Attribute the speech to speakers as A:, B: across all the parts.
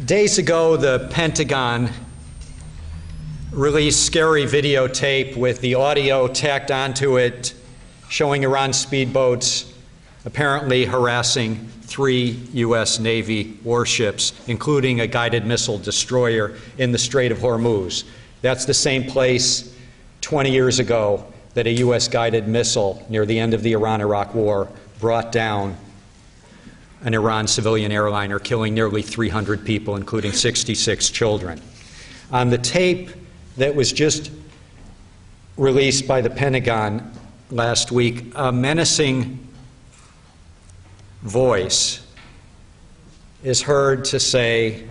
A: Days ago, the Pentagon released scary videotape with the audio tacked onto it showing Iran speedboats apparently harassing 3 U.S. Navy warships, including a guided missile destroyer in the Strait of Hormuz. That's the same place 20 years ago that a U.S. guided missile near the end of the Iran-Iraq War brought down an Iran civilian airliner, killing nearly 300 people, including 66 children. On the tape that was just released by the Pentagon last week, a menacing voice is heard to say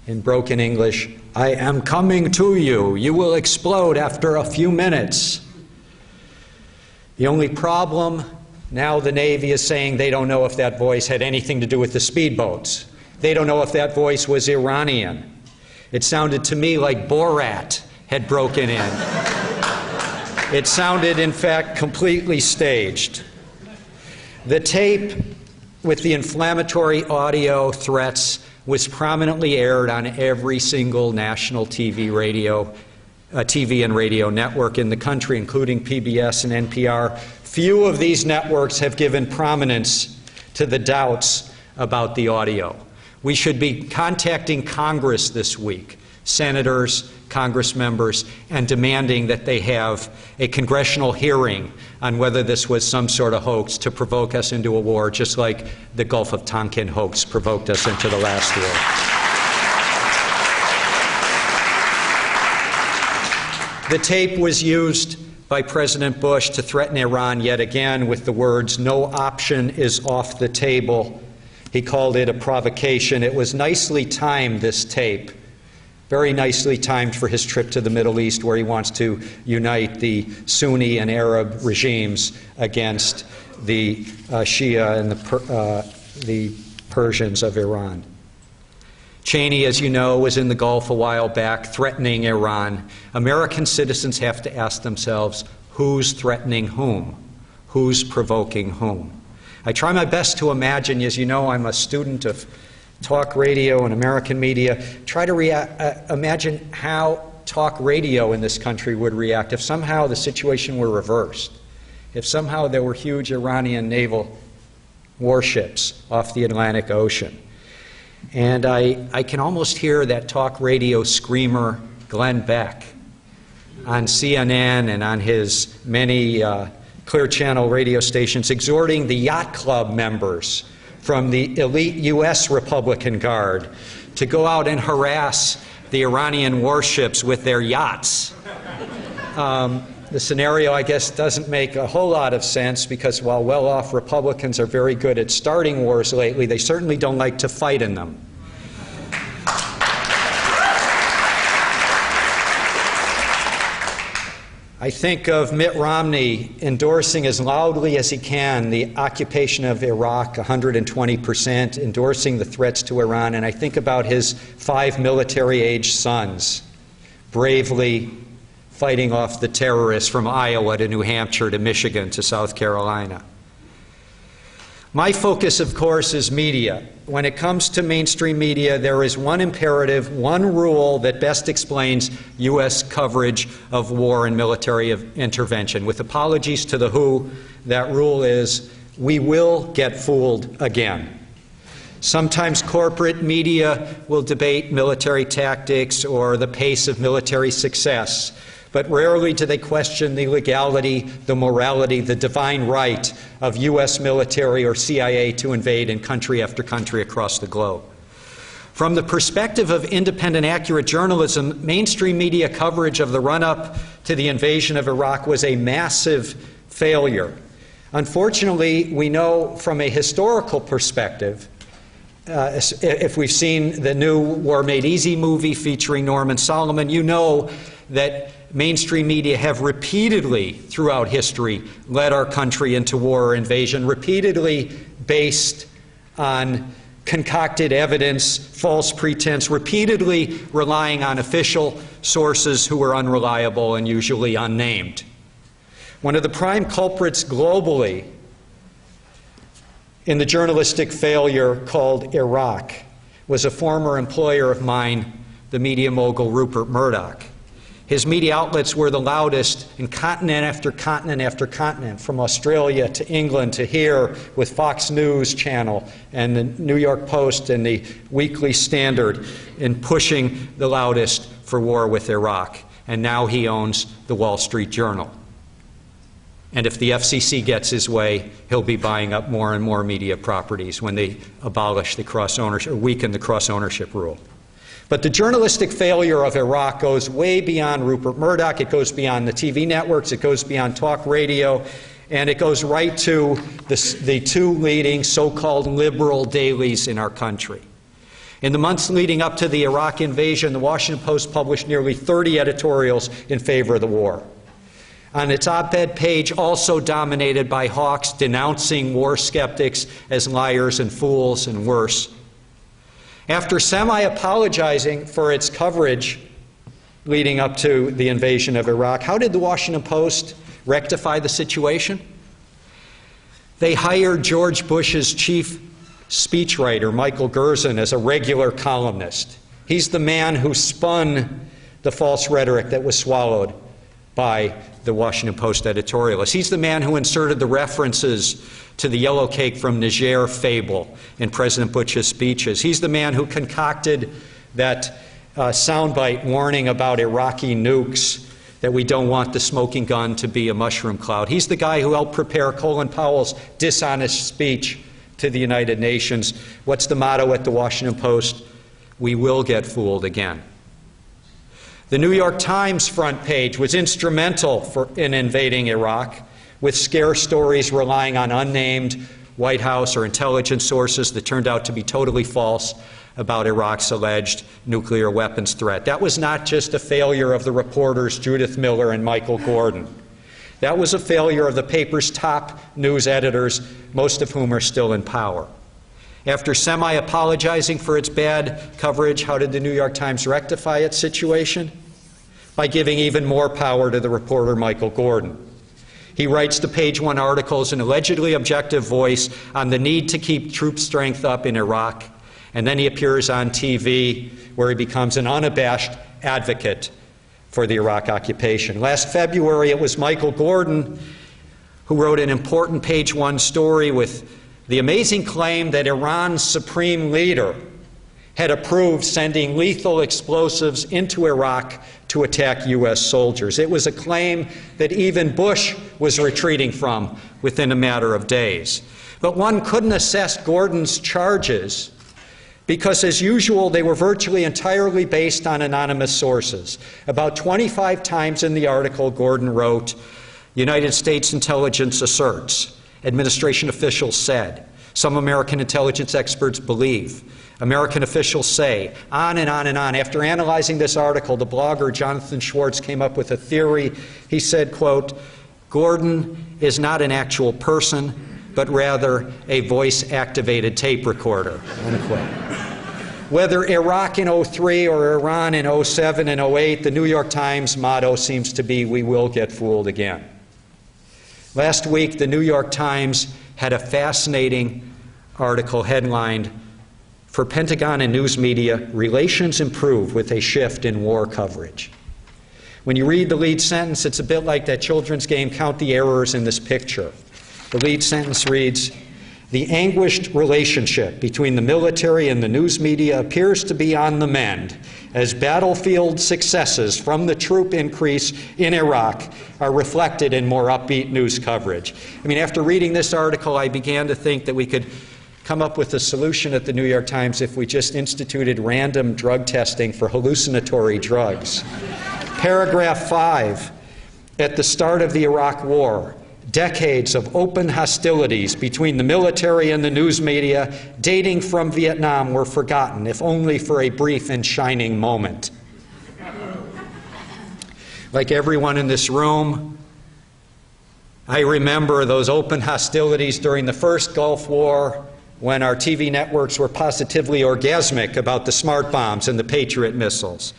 A: in broken English, "I am coming to you. You will explode after a few minutes." The only problem, now the Navy is saying they don't know if that voice had anything to do with the speedboats. They don't know if that voice was Iranian. It sounded to me like Borat had broken in. It sounded, in fact, completely staged. The tape with the inflammatory audio threats was prominently aired on every single national TV and radio network in the country, including PBS and NPR. Few of these networks have given prominence to the doubts about the audio. We should be contacting Congress this week, senators, Congress members, and demanding that they have a congressional hearing on whether this was some sort of hoax to provoke us into a war, just like the Gulf of Tonkin hoax provoked us into the last war. The tape was used by President Bush to threaten Iran yet again with the words, "No option is off the table." He called it a provocation. It was nicely timed, this tape. Very nicely timed for his trip to the Middle East, where he wants to unite the Sunni and Arab regimes against the Shia and the Persians of Iran. Cheney, as you know, was in the Gulf a while back threatening Iran. American citizens have to ask themselves, who's threatening whom? Who's provoking whom? I try my best to imagine, as you know, I'm a student of talk radio and American media, try to imagine how talk radio in this country would react if somehow the situation were reversed, if somehow there were huge Iranian naval warships off the Atlantic Ocean. And I can almost hear that talk radio screamer Glenn Beck on CNN and on his many Clear Channel radio stations exhorting the yacht club members from the elite U.S. Republican Guard to go out and harass the Iranian warships with their yachts. The scenario, I guess, doesn't make a whole lot of sense because while well-off Republicans are very good at starting wars lately, they certainly don't like to fight in them. I think of Mitt Romney endorsing as loudly as he can the occupation of Iraq, 120%, endorsing the threats to Iran, and I think about his 5 military-aged sons bravely fighting off the terrorists from Iowa to New Hampshire to Michigan to South Carolina. My focus, of course, is media. When it comes to mainstream media, there is one imperative, one rule that best explains U.S. coverage of war and military intervention. With apologies to the WHO, that rule is, we will get fooled again. Sometimes corporate media will debate military tactics or the pace of military success, but rarely do they question the legality, the morality, the divine right of U.S. military or CIA to invade in country after country across the globe. From the perspective of independent, accurate journalism, mainstream media coverage of the run-up to the invasion of Iraq was a massive failure. Unfortunately, we know from a historical perspective, if we've seen the new War Made Easy movie featuring Norman Solomon, you know that mainstream media have repeatedly throughout history led our country into war or invasion, repeatedly based on concocted evidence, false pretense, repeatedly relying on official sources who were unreliable and usually unnamed. One of the prime culprits globally in the journalistic failure called Iraq was a former employer of mine, the media mogul Rupert Murdoch. His media outlets were the loudest in continent after continent after continent, from Australia to England to here, with Fox News Channel and the New York Post and the Weekly Standard, in pushing the loudest for war with Iraq. And now he owns the Wall Street Journal. And if the FCC gets his way, he'll be buying up more and more media properties when they abolish the cross-ownership, or weaken the cross-ownership rule. But the journalistic failure of Iraq goes way beyond Rupert Murdoch. It goes beyond the TV networks. It goes beyond talk radio. And it goes right to the two leading so-called liberal dailies in our country. In the months leading up to the Iraq invasion, the Washington Post published nearly 30 editorials in favor of the war. On its op-ed page, also dominated by hawks denouncing war skeptics as liars and fools and worse. After semi-apologizing for its coverage leading up to the invasion of Iraq, how did the Washington Post rectify the situation? They hired George Bush's chief speechwriter, Michael Gerson, as a regular columnist. He's the man who spun the false rhetoric that was swallowed by the Washington Post editorialists. He's the man who inserted the references to the yellow cake from Niger fable in President Bush's speeches. He's the man who concocted that soundbite warning about Iraqi nukes, that we don't want the smoking gun to be a mushroom cloud. He's the guy who helped prepare Colin Powell's dishonest speech to the United Nations. What's the motto at the Washington Post? We will get fooled again. The New York Times front page was instrumental in invading Iraq, with scare stories relying on unnamed White House or intelligence sources that turned out to be totally false about Iraq's alleged nuclear weapons threat. That was not just a failure of the reporters Judith Miller and Michael Gordon. That was a failure of the paper's top news editors, most of whom are still in power. After semi-apologizing for its bad coverage, how did the New York Times rectify its situation? By giving even more power to the reporter Michael Gordon. He writes the page one articles in allegedly objective voice on the need to keep troop strength up in Iraq, and then he appears on TV where he becomes an unabashed advocate for the Iraq occupation. Last February, it was Michael Gordon who wrote an important page one story with the amazing claim that Iran's supreme leader had approved sending lethal explosives into Iraq to attack U.S. soldiers. It was a claim that even Bush was retreating from within a matter of days. But one couldn't assess Gordon's charges because, as usual, they were virtually entirely based on anonymous sources. About 25 times in the article, Gordon wrote, United States intelligence asserts, administration officials said, some American intelligence experts believe, American officials say, on and on and on. After analyzing this article, the blogger Jonathan Schwartz came up with a theory. He said, quote, Gordon is not an actual person, but rather a voice-activated tape recorder, unquote. Whether Iraq in 03 or Iran in 07 and 08, the New York Times motto seems to be, we will get fooled again. Last week, the New York Times had a fascinating article headlined, For Pentagon and News Media, Relations Improve with a Shift in War Coverage. When you read the lead sentence, it's a bit like that children's game, Count the Errors in this picture. The lead sentence reads, the anguished relationship between the military and the news media appears to be on the mend as battlefield successes from the troop increase in Iraq are reflected in more upbeat news coverage. I mean, after reading this article, I began to think that we could come up with a solution at the New York Times if we just instituted random drug testing for hallucinatory drugs. Paragraph 5, at the start of the Iraq War, decades of open hostilities between the military and the news media dating from Vietnam were forgotten, if only for a brief and shining moment. Like everyone in this room, I remember those open hostilities during the first Gulf War when our TV networks were positively orgasmic about the smart bombs and the Patriot missiles.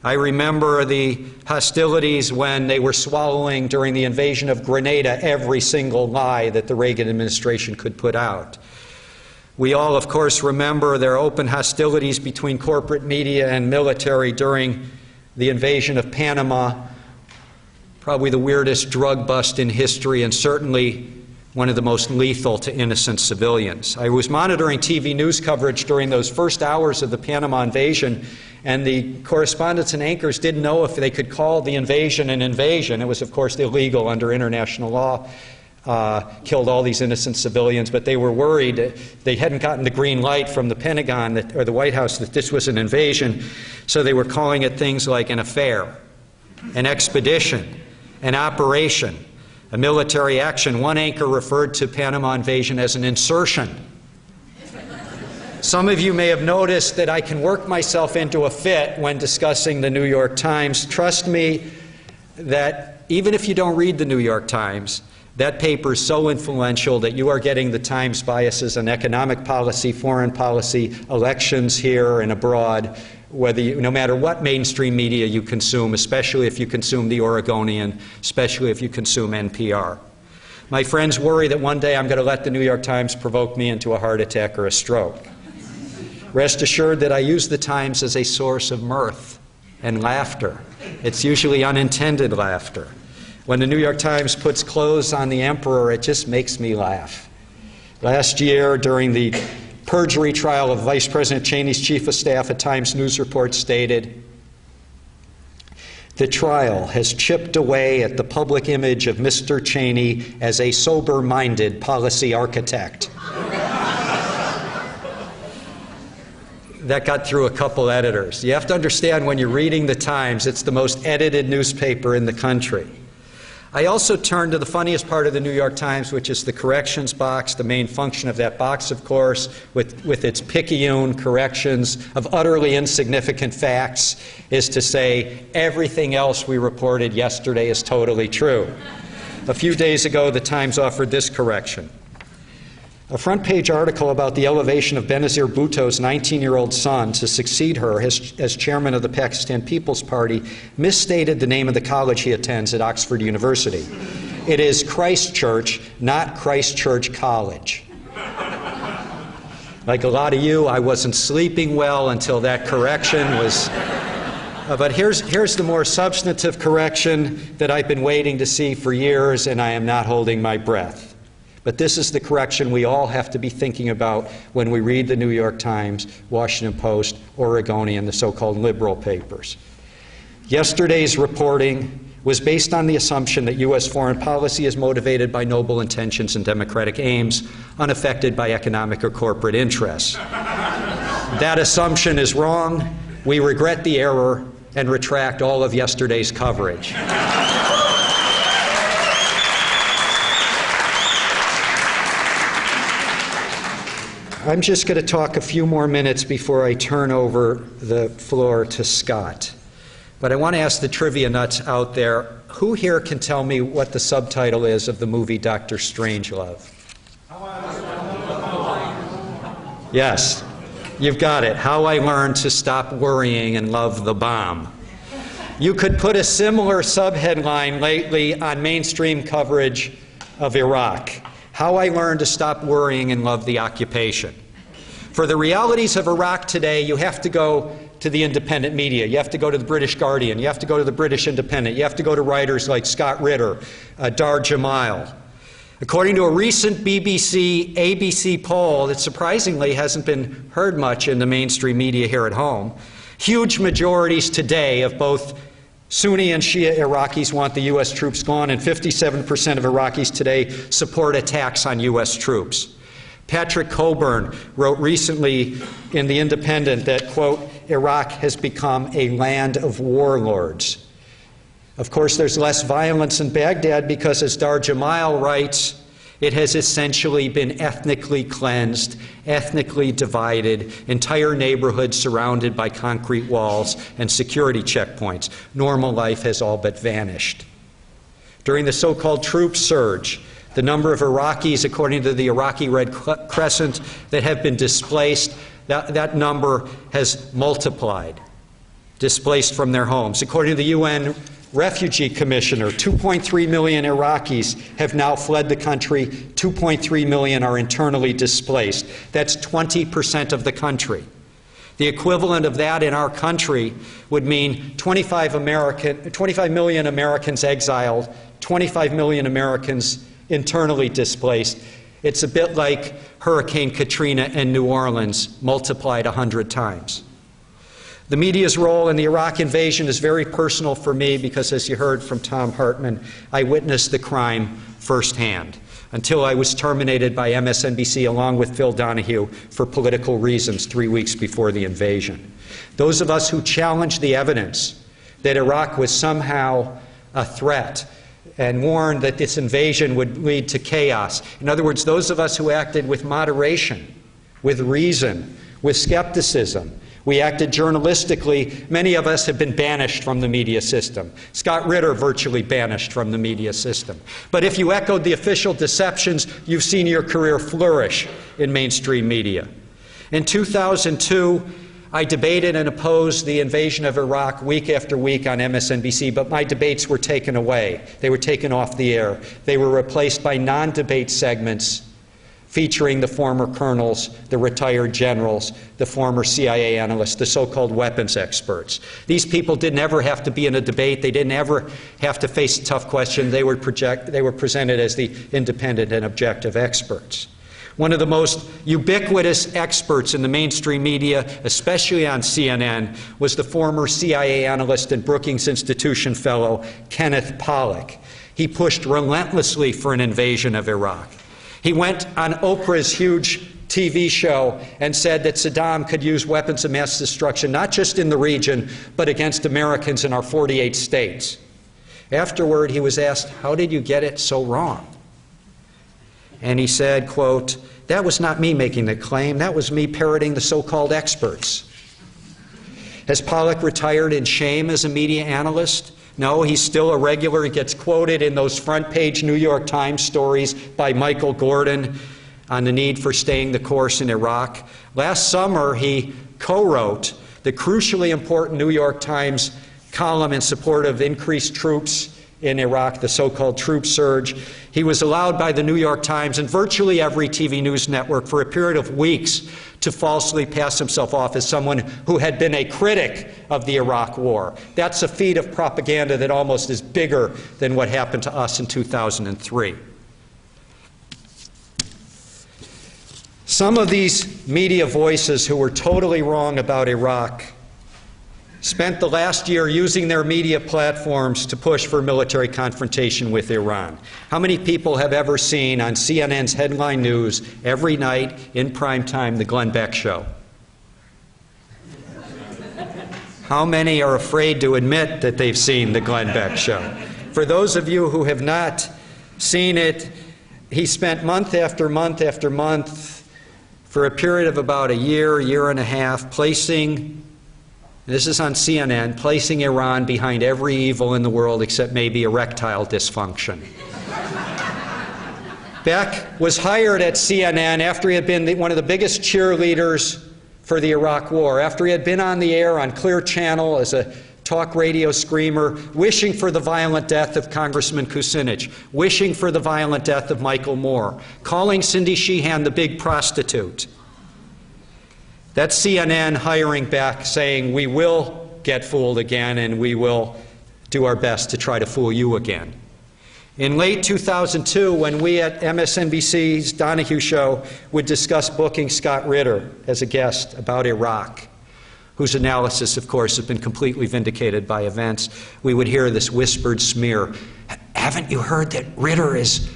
A: I remember the hostilities when they were swallowing, during the invasion of Grenada, every single lie that the Reagan administration could put out. We all, of course, remember their open hostilities between corporate media and military during the invasion of Panama, probably the weirdest drug bust in history and certainly one of the most lethal to innocent civilians. I was monitoring TV news coverage during those first hours of the Panama invasion, and the correspondents and anchors didn't know if they could call the invasion an invasion. It was, of course, illegal under international law. Killed all these innocent civilians, but they were worried. They hadn't gotten the green light from the Pentagon or the White House that this was an invasion, so they were calling it things like an affair, an expedition, an operation, a military action. One anchor referred to Panama invasion as an insertion. Some of you may have noticed that I can work myself into a fit when discussing the New York Times. Trust me that even if you don't read the New York Times, that paper is so influential that you are getting the Times biases on economic policy, foreign policy, elections here and abroad, no matter what mainstream media you consume, especially if you consume the Oregonian, especially if you consume NPR. My friends worry that one day I'm going to let the New York Times provoke me into a heart attack or a stroke. Rest assured that I use the Times as a source of mirth and laughter. It's usually unintended laughter. When the New York Times puts clothes on the emperor, it just makes me laugh. Last year, during the perjury trial of Vice President Cheney's chief of staff, a Times News report stated, "The trial has chipped away at the public image of Mr. Cheney as a sober-minded policy architect." That got through a couple editors. You have to understand, when you're reading the Times, it's the most edited newspaper in the country. I also turned to the funniest part of the New York Times, which is the corrections box. The main function of that box, of course, with its picayune corrections of utterly insignificant facts, is to say everything else we reported yesterday is totally true. A few days ago, the Times offered this correction. A front-page article about the elevation of Benazir Bhutto's 19-year-old son to succeed her as chairman of the Pakistan People's Party misstated the name of the college he attends at Oxford University. It is Christ Church, not Christ Church College. Like a lot of you, I wasn't sleeping well until that correction was... but here's the more substantive correction that I've been waiting to see for years, and I am not holding my breath. But this is the correction we all have to be thinking about when we read the New York Times, Washington Post, Oregonian, the so-called liberal papers. Yesterday's reporting was based on the assumption that U.S. foreign policy is motivated by noble intentions and democratic aims, unaffected by economic or corporate interests. That assumption is wrong. We regret the error and retract all of yesterday's coverage. I'm just going to talk a few more minutes before I turn over the floor to Scott. But I want to ask the trivia nuts out there, who here can tell me what the subtitle is of the movie Dr. Strangelove? Yes, you've got it. How I Learned to Stop Worrying and Love the Bomb. You could put a similar subheadline lately on mainstream coverage of Iraq. How I Learned to Stop Worrying and Love the Occupation. For the realities of Iraq today, you have to go to the independent media. You have to go to the British Guardian. You have to go to the British Independent. You have to go to writers like Scott Ritter, Dar Jamal. According to a recent BBC poll that surprisingly hasn't been heard much in the mainstream media here at home, huge majorities today of both Sunni and Shia Iraqis want the U.S. troops gone, and 57% of Iraqis today support attacks on U.S. troops. Patrick Coburn wrote recently in The Independent that, quote, Iraq has become a land of warlords. Of course, there's less violence in Baghdad because, as Dar Jamal writes, it has essentially been ethnically cleansed, ethnically divided, entire neighborhoods surrounded by concrete walls and security checkpoints. Normal life has all but vanished. During the so-called troop surge, the number of Iraqis, according to the Iraqi Red Crescent, that have been displaced, that number has multiplied, displaced from their homes. According to the UN Refugee Commissioner, 2.3 million Iraqis have now fled the country. 2.3 million are internally displaced. That's 20% of the country. The equivalent of that in our country would mean 25 million Americans exiled, 25 million Americans internally displaced. It's a bit like Hurricane Katrina in New Orleans multiplied 100 times. The media's role in the Iraq invasion is very personal for me because, as you heard from Tom Hartman, I witnessed the crime firsthand until I was terminated by MSNBC along with Phil Donahue for political reasons 3 weeks before the invasion. Those of us who challenged the evidence that Iraq was somehow a threat and warned that this invasion would lead to chaos. In other words, those of us who acted with moderation, with reason, with skepticism. We acted journalistically. Many of us have been banished from the media system. Scott Ritter virtually banished from the media system. But if you echoed the official deceptions, you've seen your career flourish in mainstream media. In 2002, I debated and opposed the invasion of Iraq week after week on MSNBC, but my debates were taken away. They were taken off the air. They were replaced by non-debate segments featuring the former colonels, the retired generals, the former CIA analysts, the so-called weapons experts. These people didn't ever have to be in a debate. They didn't ever have to face a tough question. They were presented as the independent and objective experts. One of the most ubiquitous experts in the mainstream media, especially on CNN, was the former CIA analyst and Brookings Institution fellow, Kenneth Pollack. He pushed relentlessly for an invasion of Iraq. He went on Oprah's huge TV show and said that Saddam could use weapons of mass destruction not just in the region, but against Americans in our 48 states. Afterward, he was asked, "How did you get it so wrong?" And he said, quote, "That was not me making the claim, that was me parroting the so-called experts." Has Pollack retired in shame as a media analyst? No, he's still a regular. He gets quoted in those front-page New York Times stories by Michael Gordon on the need for staying the course in Iraq. Last summer, he co-wrote the crucially important New York Times column in support of increased troops in Iraq, the so-called troop surge. He was allowed by the New York Times and virtually every TV news network for a period of weeks to falsely pass himself off as someone who had been a critic of the Iraq war. That's a feat of propaganda that almost is bigger than what happened to us in 2003. Some of these media voices who were totally wrong about Iraq spent the last year using their media platforms to push for military confrontation with Iran. How many people have ever seen on CNN's headline news every night in prime time the Glenn Beck Show? How many are afraid to admit that they've seen the Glenn Beck Show? For those of you who have not seen it, he spent month after month after month for a period of about a year, year and a half, placing, this is on CNN, placing Iran behind every evil in the world except maybe erectile dysfunction. Beck was hired at CNN after he had been one of the biggest cheerleaders for the Iraq War, after he had been on the air on Clear Channel as a talk radio screamer, wishing for the violent death of Congressman Kucinich, wishing for the violent death of Michael Moore, calling Cindy Sheehan the big prostitute. That's CNN hiring Beck, saying we will get fooled again and we will do our best to try to fool you again. In late 2002, when we at MSNBC's Donahue Show would discuss booking Scott Ritter as a guest about Iraq, whose analysis, of course, has been completely vindicated by events, we would hear this whispered smear. Haven't you heard that Ritter is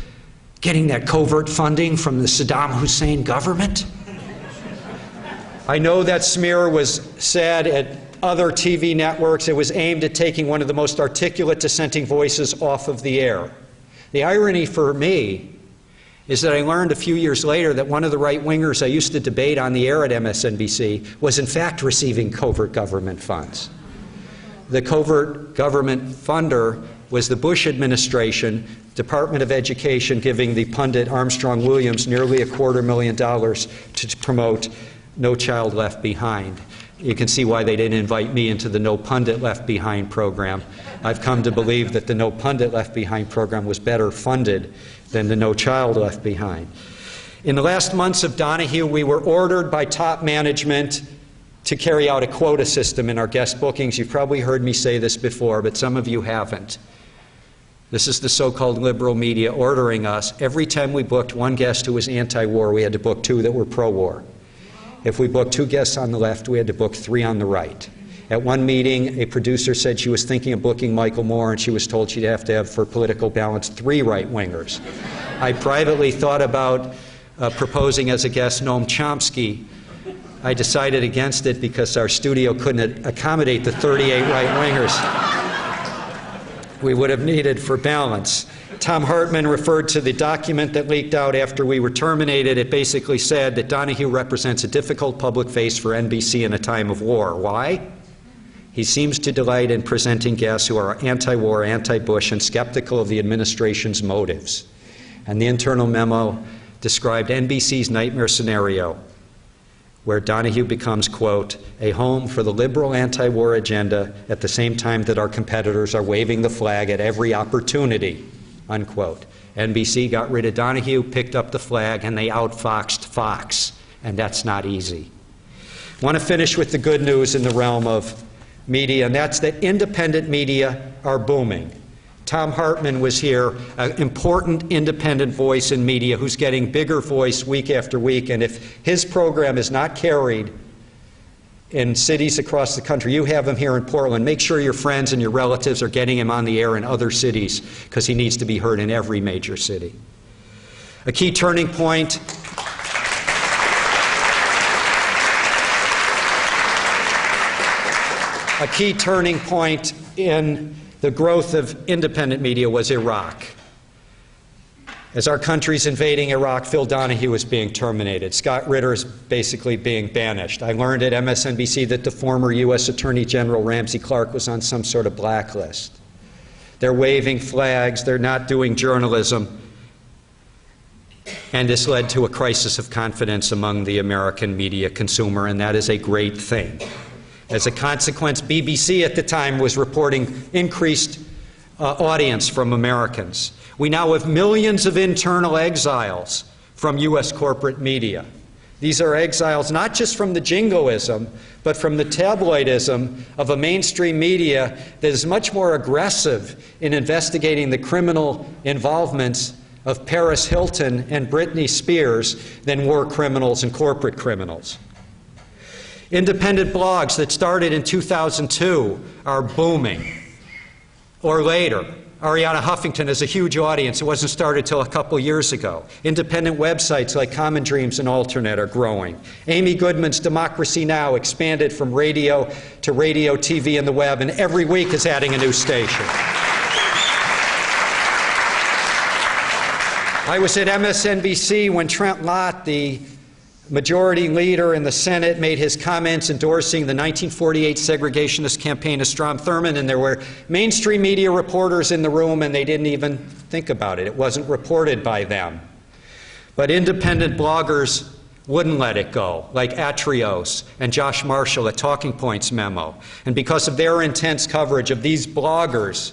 A: getting that covert funding from the Saddam Hussein government? I know that smear was said at other TV networks. It was aimed at taking one of the most articulate dissenting voices off of the air. The irony for me is that I learned a few years later that one of the right-wingers I used to debate on the air at MSNBC was in fact receiving covert government funds. The covert government funder was the Bush administration, Department of Education, giving the pundit Armstrong Williams nearly $250,000 to promote No Child Left Behind. You can see why they didn't invite me into the No Pundit Left Behind program. I've come to believe that the No Pundit Left Behind program was better funded than the No Child Left Behind. In the last months of Donahue, we were ordered by top management to carry out a quota system in our guest bookings. You've probably heard me say this before, but some of you haven't. This is the so-called liberal media ordering us. Every time we booked one guest who was anti-war, we had to book 2 that were pro-war. If we booked 2 guests on the left, we had to book 3 on the right. At one meeting, a producer said she was thinking of booking Michael Moore, and she was told she'd have to have, for political balance, 3 right-wingers. I privately thought about proposing as a guest Noam Chomsky. I decided against it because our studio couldn't accommodate the 38 right-wingers we would have needed for balance. Tom Hartman referred to the document that leaked out after we were terminated. It basically said that Donahue represents a difficult public face for NBC in a time of war. Why? He seems to delight in presenting guests who are anti-war, anti-Bush, and skeptical of the administration's motives. And the internal memo described NBC's nightmare scenario, where Donahue becomes, quote, a home for the liberal anti-war agenda at the same time that our competitors are waving the flag at every opportunity, unquote. NBC got rid of Donahue, picked up the flag, and they outfoxed Fox. And that's not easy. I want to finish with the good news in the realm of media, and that's that independent media are booming. Tom Hartman was here, an important independent voice in media who's getting bigger voice week after week. And if his program is not carried in cities across the country, you have him here in Portland, make sure your friends and your relatives are getting him on the air in other cities, because he needs to be heard in every major city. A key turning point in the growth of independent media was Iraq. As our country's invading Iraq, Phil Donahue is being terminated. Scott Ritter is basically being banished. I learned at MSNBC that the former U.S. Attorney General Ramsey Clark was on some sort of blacklist. They're waving flags, they're not doing journalism, and this led to a crisis of confidence among the American media consumer, and that is a great thing. As a consequence, BBC at the time was reporting increased audience from Americans. We now have millions of internal exiles from U.S. corporate media. These are exiles not just from the jingoism, but from the tabloidism of a mainstream media that is much more aggressive in investigating the criminal involvements of Paris Hilton and Britney Spears than war criminals and corporate criminals. Independent blogs that started in 2002 are booming, or later. Arianna Huffington has a huge audience. It wasn't started till a couple years ago. Independent websites like Common Dreams and Alternate are growing. Amy Goodman's Democracy Now! Expanded from radio to radio, TV, and the web, and every week is adding a new station. I was at MSNBC when Trent Lott, the majority leader in the Senate, made his comments endorsing the 1948 segregationist campaign of Strom Thurmond, and there were mainstream media reporters in the room, and they didn't even think about it. It wasn't reported by them. But independent bloggers wouldn't let it go, like Atrios and Josh Marshall at Talking Points Memo. And because of their intense coverage of these bloggers,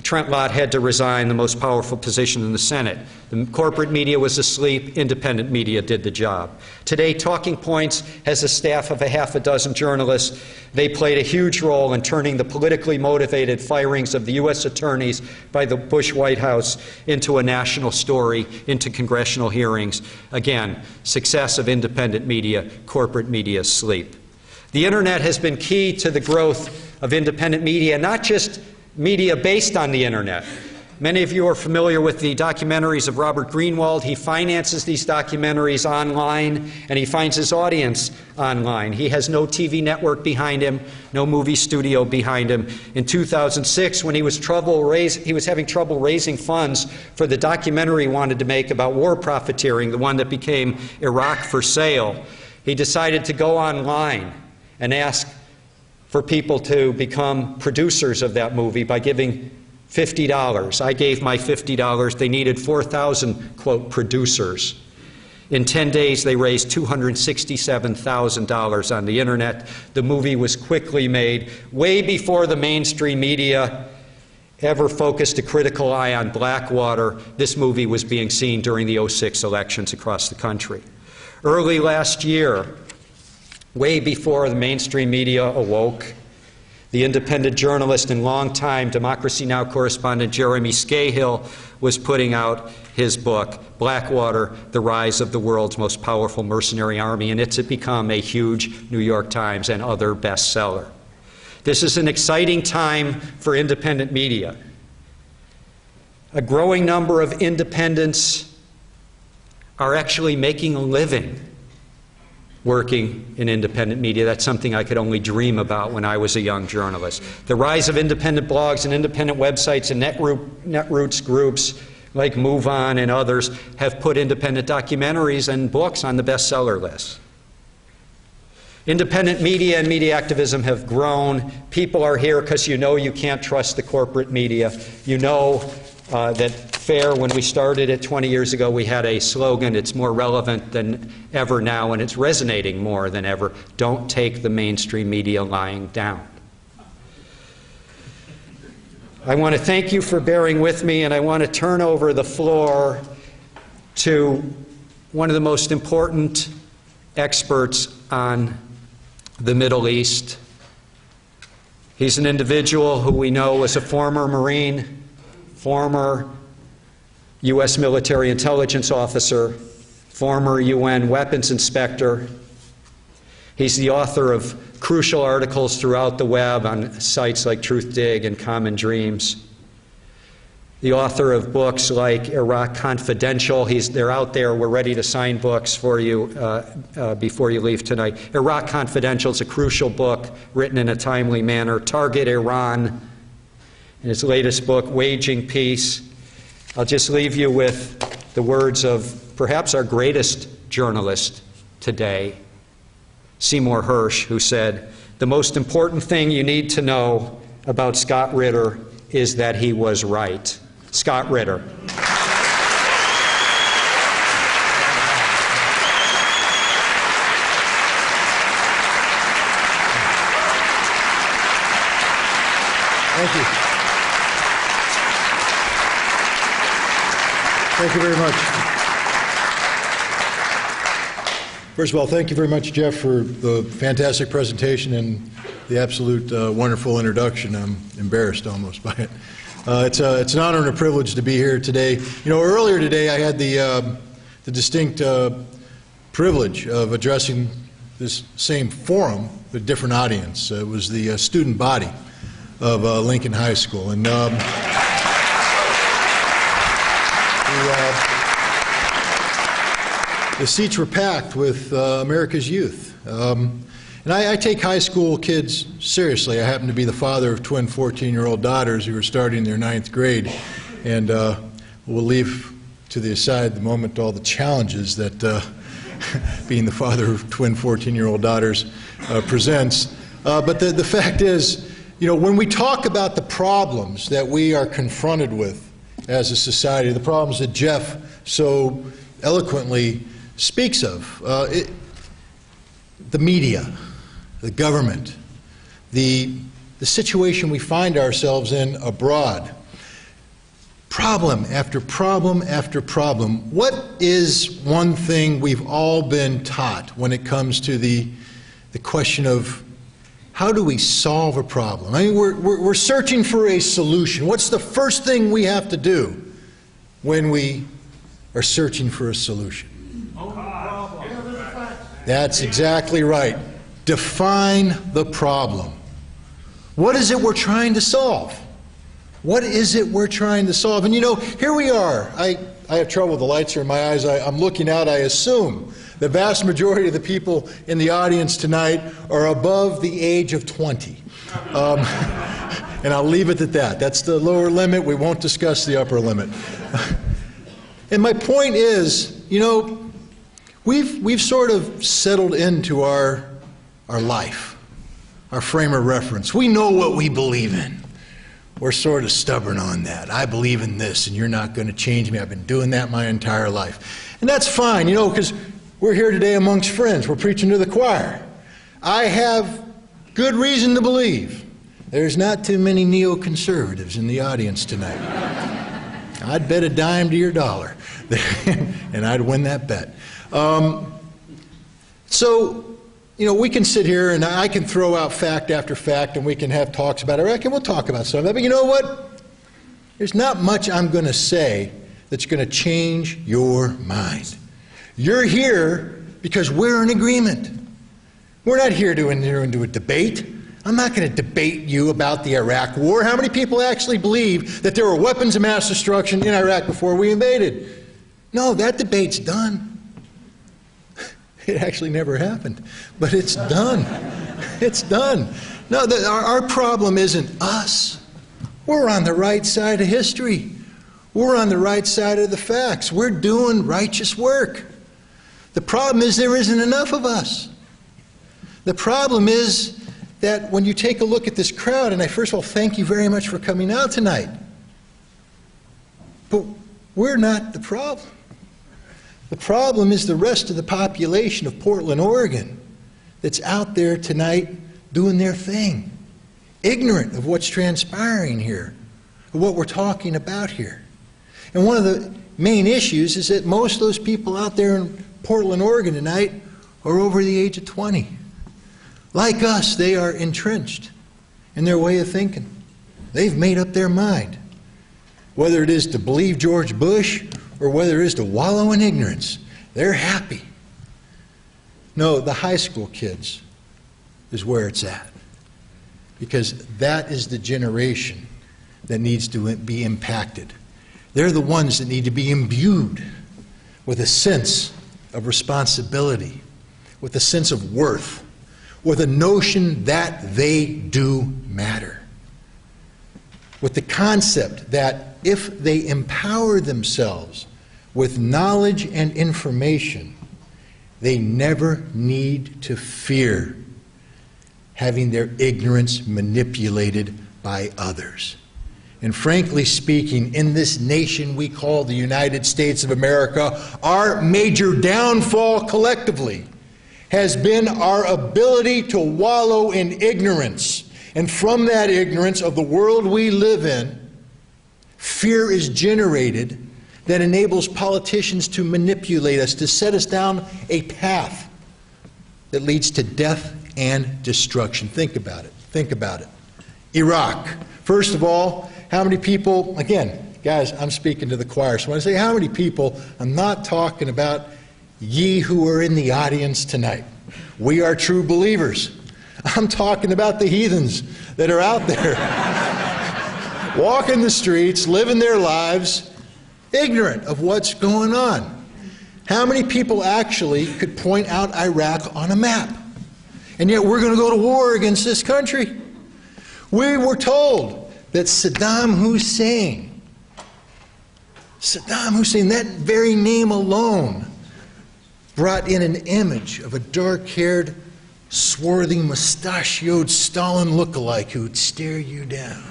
A: Trent Lott had to resign the most powerful position in the Senate. The corporate media was asleep. Independent media did the job. Today, Talking Points has a staff of a half a dozen journalists. They played a huge role in turning the politically motivated firings of the U.S. attorneys by the Bush White House into a national story, into congressional hearings. Again, success of independent media, corporate media sleep. The Internet has been key to the growth of independent media, not just media based on the Internet. Many of you are familiar with the documentaries of Robert Greenwald. He finances these documentaries online, and he finds his audience online. He has no TV network behind him, no movie studio behind him. In 2006, when he was having trouble raising funds for the documentary he wanted to make about war profiteering, the one that became Iraq for Sale, he decided to go online and ask for people to become producers of that movie by giving $50. I gave my $50. They needed 4,000, quote, producers. In 10 days, they raised $267,000 on the internet. The movie was quickly made, way before the mainstream media ever focused a critical eye on Blackwater. This movie was being seen during the '06 elections across the country. Early last year, way before the mainstream media awoke, the independent journalist and longtime Democracy Now! Correspondent Jeremy Scahill was putting out his book, Blackwater, The Rise of the World's Most Powerful Mercenary Army, and it's become a huge New York Times and other bestseller. This is an exciting time for independent media. A growing number of independents are actually making a living working in independent media. That's something I could only dream about when I was a young journalist. The rise of independent blogs and independent websites and netroots groups like Move On and others have put independent documentaries and books on the bestseller list. Independent media and media activism have grown. People are here because you know you can't trust the corporate media. You know that FAIR, when we started it 20 years ago, we had a slogan. It's more relevant than ever now, and it's resonating more than ever. Don't take the mainstream media lying down. I want to thank you for bearing with me, and I want to turn over the floor to one of the most important experts on the Middle East. He's an individual who we know was a former Marine, former U.S. military intelligence officer, former UN weapons inspector. He's the author of crucial articles throughout the web on sites like Truthdig and Common Dreams. The author of books like Iraq Confidential. They're out there. We're ready to sign books for you before you leave tonight. Iraq Confidential is a crucial book written in a timely manner. Target Iran, in his latest book, Waging Peace. I'll just leave you with the words of perhaps our greatest journalist today, Seymour Hersh, who said, "The most important thing you need to know about Scott Ritter is that he was right." Scott Ritter.
B: Thank you. Thank you very much. First of all, thank you very much, Jeff, for the fantastic presentation and the absolute wonderful introduction. I'm embarrassed almost by it. It's an honor and a privilege to be here today. You know, earlier today I had the distinct privilege of addressing this same forum with a different audience. It was the student body of Lincoln High School. And the seats were packed with America's youth. And I take high school kids seriously. I happen to be the father of twin 14-year-old daughters who are starting their 9th grade. And we'll leave to the side the moment all the challenges that being the father of twin 14-year-old daughters presents. But the fact is, you know, when we talk about the problems that we are confronted with as a society, the problems that Jeff so eloquently speaks of, the media, the government, the situation we find ourselves in abroad, problem after problem after problem. What is one thing we've all been taught when it comes to the question of how do we solve a problem? I mean, we're searching for a solution. What's the first thing we have to do when we are searching for a solution? That's exactly right. Define the problem. What is it we're trying to solve? What is it we're trying to solve? And you know, here we are. I have trouble with the lights here in my eyes. I'm looking out. I assume the vast majority of the people in the audience tonight are above the age of 20. And I'll leave it at that. That's the lower limit. We won't discuss the upper limit. And my point is, you know, we've sort of settled into our life, our frame of reference. We know what we believe in. we're sort of stubborn on that. I believe in this, and you're not going to change me. I've been doing that my entire life. And that's fine, you know, because we're here today amongst friends. We're preaching to the choir. I have good reason to believe there's not too many neoconservatives in the audience tonight. I'd bet a dime to your dollar, and I'd win that bet. So, you know, we can sit here and I can throw out fact after fact and we can have talks about Iraq, and we'll talk about some of that. But you know what? There's not much I'm going to say that's going to change your mind. You're here because we're in agreement. We're not here to enter into a debate. I'm not going to debate you about the Iraq war. How many people actually believe that there were weapons of mass destruction in Iraq before we invaded? No, that debate's done. It actually never happened, but it's done. It's done. No, our problem isn't us. We're on the right side of history. We're on the right side of the facts. We're doing righteous work. The problem is there isn't enough of us. The problem is that when you take a look at this crowd, and I first of all thank you very much for coming out tonight, but we're not the problem. The problem is the rest of the population of Portland, Oregon, that's out there tonight doing their thing, ignorant of what's transpiring here, of what we're talking about here. And one of the main issues is that most of those people out there in Portland, Oregon tonight are over the age of 20. Like us, they are entrenched in their way of thinking. They've made up their mind. Whether it is to believe George Bush or whether it is to wallow in ignorance, they're happy. No, the high school kids is where it's at. Because that is the generation that needs to be impacted. They're the ones that need to be imbued with a sense of responsibility, with a sense of worth, with a notion that they do matter, with the concept that if they empower themselves with knowledge and information, they never need to fear having their ignorance manipulated by others. And frankly speaking, in this nation we call the United States of America, our major downfall collectively has been our ability to wallow in ignorance. And from that ignorance of the world we live in, fear is generated that enables politicians to manipulate us, to set us down a path that leads to death and destruction. Think about it. Think about it. Iraq. First of all, how many people, again, guys, I'm speaking to the choir, so when I say how many people, I'm not talking about ye who are in the audience tonight. We are true believers. I'm talking about the heathens that are out there walking the streets, living their lives, ignorant of what's going on. How many people actually could point out Iraq on a map? And yet we're going to go to war against this country. We were told that Saddam Hussein, that very name alone, brought in an image of a dark-haired, swarthy, mustachioed Stalin lookalike who would stare you down.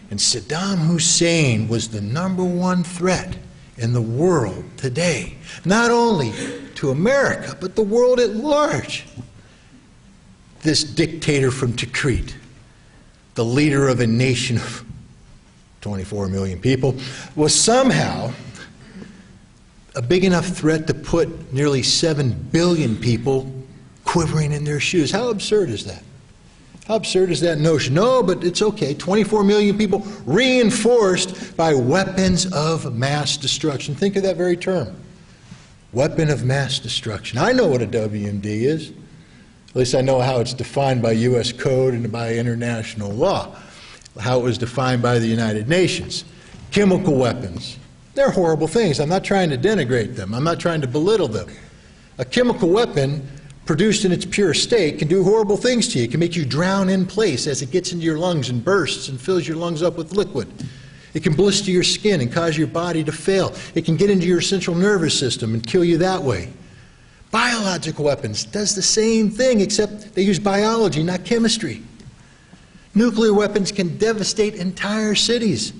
B: And Saddam Hussein was the #1 threat in the world today, not only to America, but the world at large. This dictator from Tikrit, the leader of a nation of 24 million people, was somehow a big enough threat to put nearly 7 billion people quivering in their shoes. How absurd is that? How absurd is that notion? No, but it's okay. 24 million people reinforced by weapons of mass destruction. Think of that very term. Weapon of mass destruction. I know what a WMD is. At least I know how it's defined by U.S. code and by international law. How it was defined by the United Nations. Chemical weapons. They're horrible things. I'm not trying to denigrate them. I'm not trying to belittle them. A chemical weapon produced in its pure state can do horrible things to you. It can make you drown in place as it gets into your lungs and bursts and fills your lungs up with liquid. It can blister your skin and cause your body to fail. It can get into your central nervous system and kill you that way. Biological weapons does the same thing, except they use biology, not chemistry. Nuclear weapons can devastate entire cities.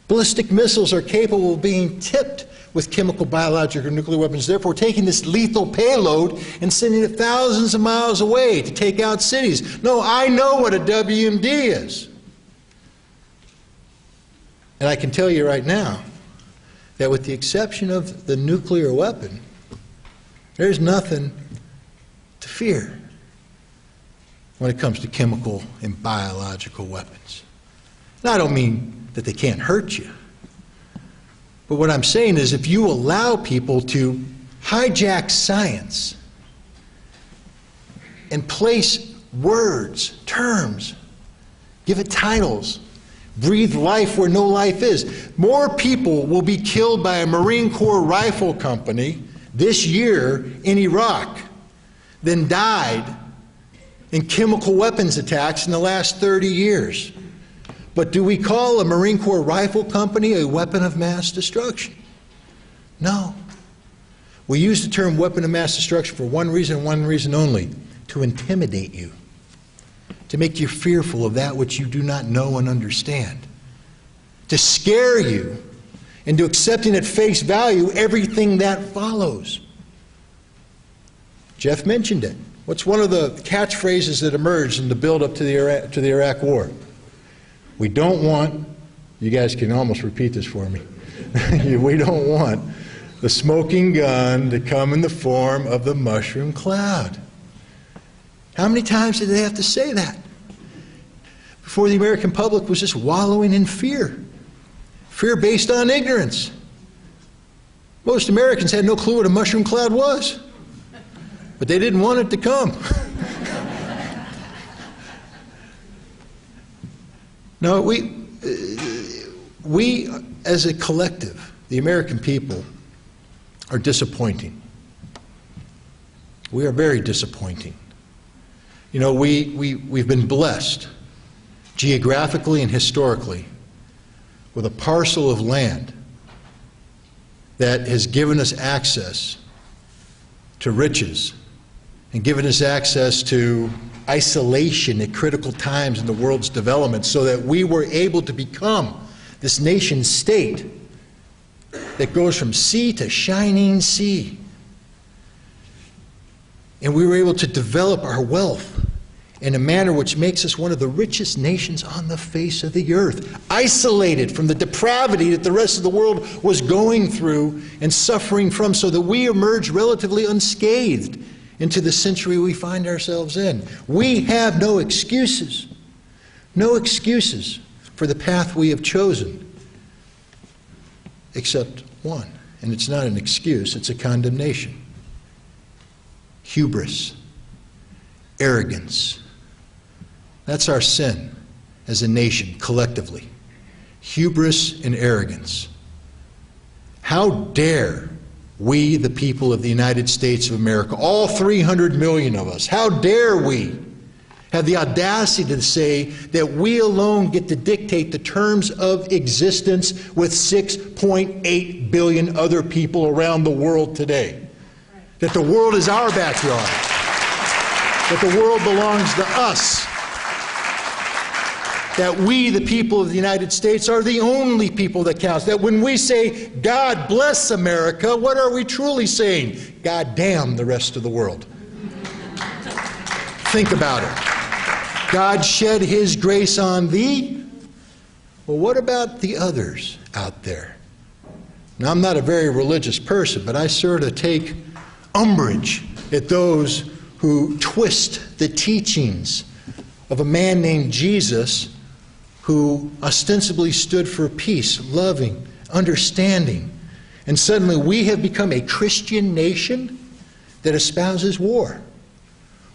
B: Ballistic missiles are capable of being tipped with chemical, biological, or nuclear weapons, therefore taking this lethal payload and sending it thousands of miles away to take out cities. No, I know what a WMD is. And I can tell you right now that with the exception of the nuclear weapon, there's nothing to fear when it comes to chemical and biological weapons. And I don't mean that they can't hurt you. But what I'm saying is if you allow people to hijack science and place words, terms, give it titles, breathe life where no life is, more people will be killed by a Marine Corps rifle company this year in Iraq than died in chemical weapons attacks in the last 30 years. But do we call a Marine Corps rifle company a weapon of mass destruction? No. We use the term weapon of mass destruction for one reason and one reason only: to intimidate you, to make you fearful of that which you do not know and understand, to scare you into accepting at face value everything that follows. Jeff mentioned it. What's one of the catchphrases that emerged in the build-up to the Iraq War? We don't want, you guys can almost repeat this for me, we don't want the smoking gun to come in the form of the mushroom cloud. How many times did they have to say that before the American public was just wallowing in fear? Fear based on ignorance. Most Americans had no clue what a mushroom cloud was, but they didn't want it to come. No, we as a collective, the American people, are disappointing. We are very disappointing. You know, we've been blessed geographically and historically with a parcel of land that has given us access to riches and given us access to isolation at critical times in the world's development, so that we were able to become this nation state that goes from sea to shining sea. And we were able to develop our wealth in a manner which makes us one of the richest nations on the face of the earth, isolated from the depravity that the rest of the world was going through and suffering from, so that we emerged relatively unscathed into the century we find ourselves in. We have no excuses for the path we have chosen, except one. And it's not an excuse, it's a condemnation. Hubris, arrogance. That's our sin as a nation, collectively. Hubris and arrogance. How dare we, the people of the United States of America, all 300 million of us, how dare we have the audacity to say that we alone get to dictate the terms of existence with 6.8 billion other people around the world today? That the world is our backyard. That the world belongs to us. That we, the people of the United States, are the only people that counts. That when we say, God bless America, what are we truly saying? God damn the rest of the world. Think about it. God shed His grace on thee. Well, what about the others out there? Now, I'm not a very religious person, but I sort of take umbrage at those who twist the teachings of a man named Jesus, who ostensibly stood for peace, loving, understanding. And suddenly we have become a Christian nation that espouses war.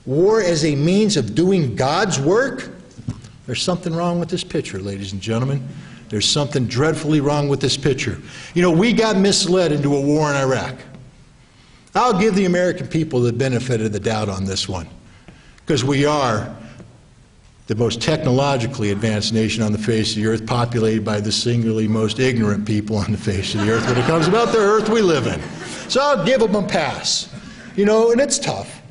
B: War as a means of doing God's work. There's something wrong with this picture, ladies and gentlemen. There's something dreadfully wrong with this picture. You know, we got misled into a war in Iraq. I'll give the American people the benefit of the doubt on this one, because we are the most technologically advanced nation on the face of the earth, populated by the singularly most ignorant people on the face of the earth when it comes about the earth we live in. So I'll give them a pass. You know, and it's tough,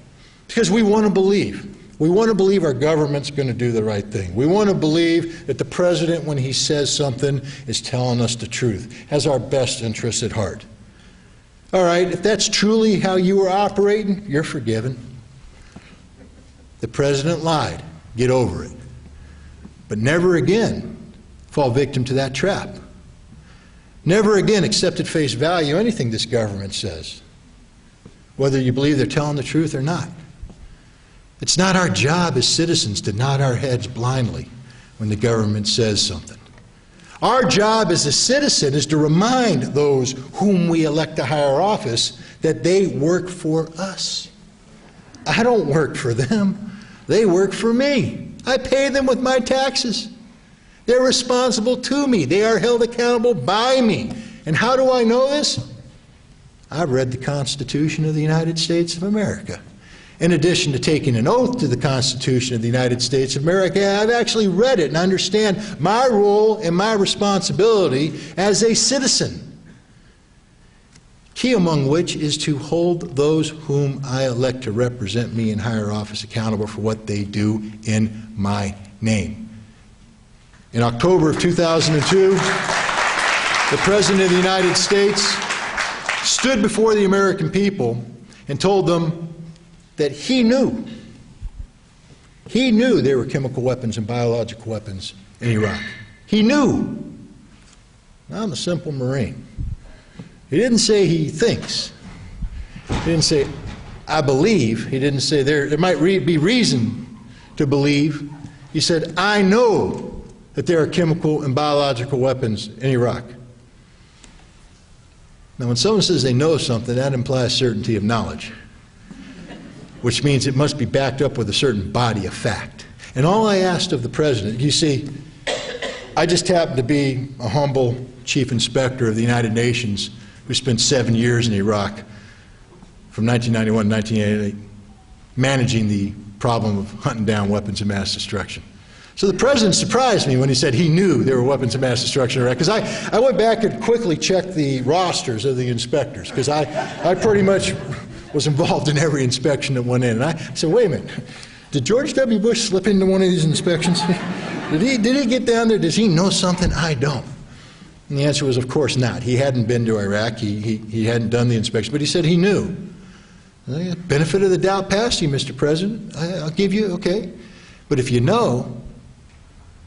B: because we want to believe. We want to believe our government's going to do the right thing. We want to believe that the president, when he says something, is telling us the truth, has our best interests at heart. All right, if that's truly how you are operating, you're forgiven. The president lied. Get over it. But never again fall victim to that trap. Never again accept at face value anything this government says, whether you believe they're telling the truth or not. It's not our job as citizens to nod our heads blindly when the government says something. Our job as a citizen is to remind those whom we elect to higher office that they work for us. I don't work for them. They work for me. I pay them with my taxes. They're responsible to me. They are held accountable by me. And how do I know this? I've read the Constitution of the United States of America. In addition to taking an oath to the Constitution of the United States of America, I've actually read it and understand my role and my responsibility as a citizen, key among which is to hold those whom I elect to represent me in higher office accountable for what they do in my name. In October of 2002, the President of the United States stood before the American people and told them that he knew there were chemical weapons and biological weapons in Iraq. He knew. I'm a simple Marine. He didn't say he thinks. He didn't say, I believe. He didn't say there might be reason to believe. He said, I know that there are chemical and biological weapons in Iraq. Now, when someone says they know something, that implies certainty of knowledge, which means it must be backed up with a certain body of fact. And all I asked of the president, you see, I just happened to be a humble chief inspector of the United Nations who spent 7 years in Iraq from 1991 to 1988, managing the problem of hunting down weapons of mass destruction. So the president surprised me when he said he knew there were weapons of mass destruction in Iraq, because I went back and quickly checked the rosters of the inspectors, because I pretty much was involved in every inspection that went in. And I said, wait a minute, did George W. Bush slip into one of these inspections? Did he get down there? Does he know something I don't? And the answer was, of course not. He hadn't been to Iraq. He hadn't done the inspection, but he said he knew. Benefit of the doubt passed you, Mr. President. I'll give you, okay. But if you know,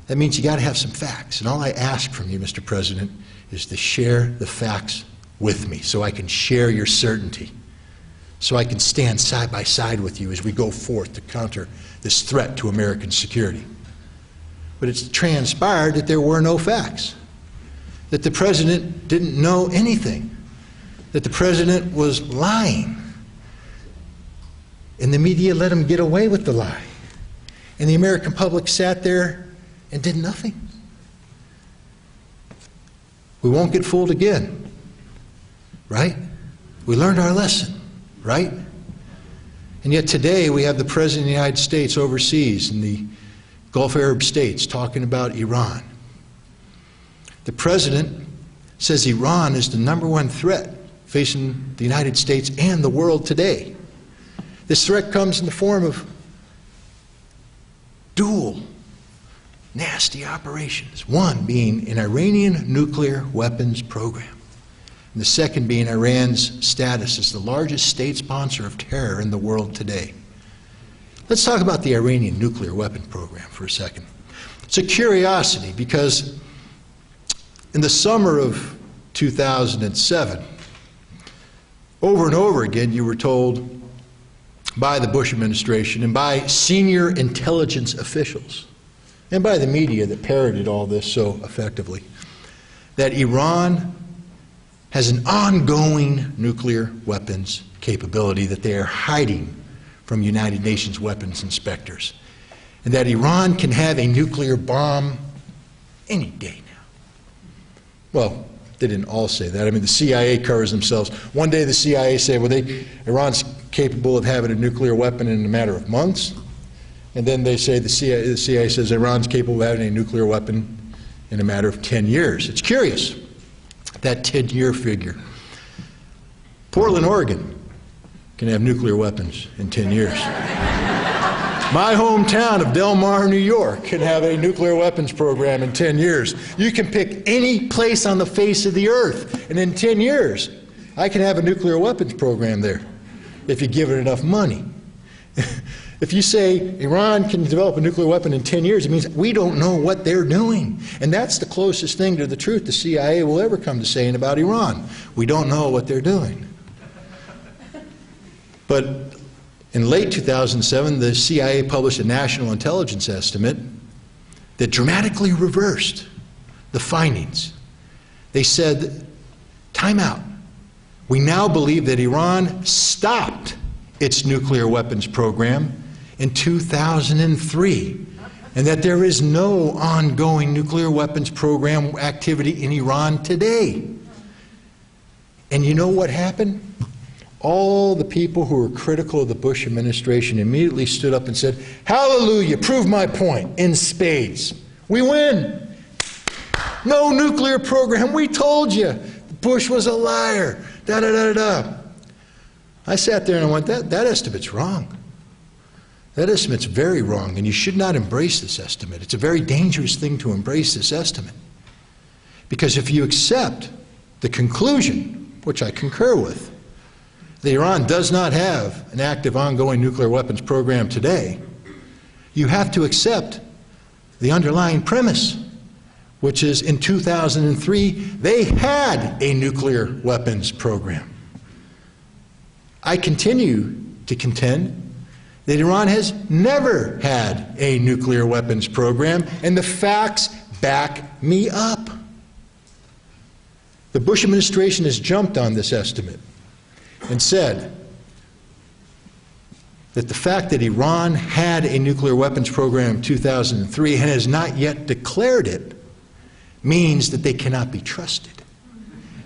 B: that means you got to have some facts. And all I ask from you, Mr. President, is to share the facts with me so I can share your certainty, so I can stand side by side with you as we go forth to counter this threat to American security. But it's transpired that there were no facts, that the president didn't know anything, that the president was lying, and the media let him get away with the lie. And the American public sat there and did nothing. We won't get fooled again, right? We learned our lesson, right? And yet today we have the President of the United States overseas in the Gulf Arab states talking about Iran. The President says Iran is the #1 threat facing the United States and the world today. This threat comes in the form of dual nasty operations, one being an Iranian nuclear weapons program, and the second being Iran's status as the largest state sponsor of terror in the world today. Let's talk about the Iranian nuclear weapon program for a second. It's a curiosity because in the summer of 2007, over and over again you were told by the Bush administration and by senior intelligence officials and by the media that parroted all this so effectively that Iran has an ongoing nuclear weapons capability that they are hiding from United Nations weapons inspectors, and that Iran can have a nuclear bomb any day now. Well, they didn't all say that. I mean, the CIA covers themselves. One day the CIA said, well, Iran's capable of having a nuclear weapon in a matter of months. And then they say, the CIA says Iran's capable of having a nuclear weapon in a matter of 10 years. It's curious, that 10-year figure. Portland, Oregon can have nuclear weapons in 10 years. My hometown of Del Mar, New York, can have a nuclear weapons program in 10 years. You can pick any place on the face of the earth, and in 10 years, I can have a nuclear weapons program there if you give it enough money. If you say Iran can develop a nuclear weapon in 10 years, it means we don't know what they're doing. And that's the closest thing to the truth the CIA will ever come to saying about Iran. We don't know what they're doing. But in late 2007, the CIA published a national intelligence estimate that dramatically reversed the findings. They said, time out. We now believe that Iran stopped its nuclear weapons program in 2003, and that there is no ongoing nuclear weapons program activity in Iran today. And you know what happened? All the people who were critical of the Bush administration immediately stood up and said, hallelujah, prove my point, in spades. We win. No nuclear program, we told you. Bush was a liar, da-da-da-da-da. I sat there and I went, that estimate's wrong. That estimate's very wrong, and you should not embrace this estimate. It's a very dangerous thing to embrace this estimate. Because if you accept the conclusion, which I concur with, that Iran does not have an active ongoing nuclear weapons program today, you have to accept the underlying premise, which is in 2003, they had a nuclear weapons program. I continue to contend that Iran has never had a nuclear weapons program, and the facts back me up. The Bush administration has jumped on this estimate and said that the fact that Iran had a nuclear weapons program in 2003 and has not yet declared it means that they cannot be trusted,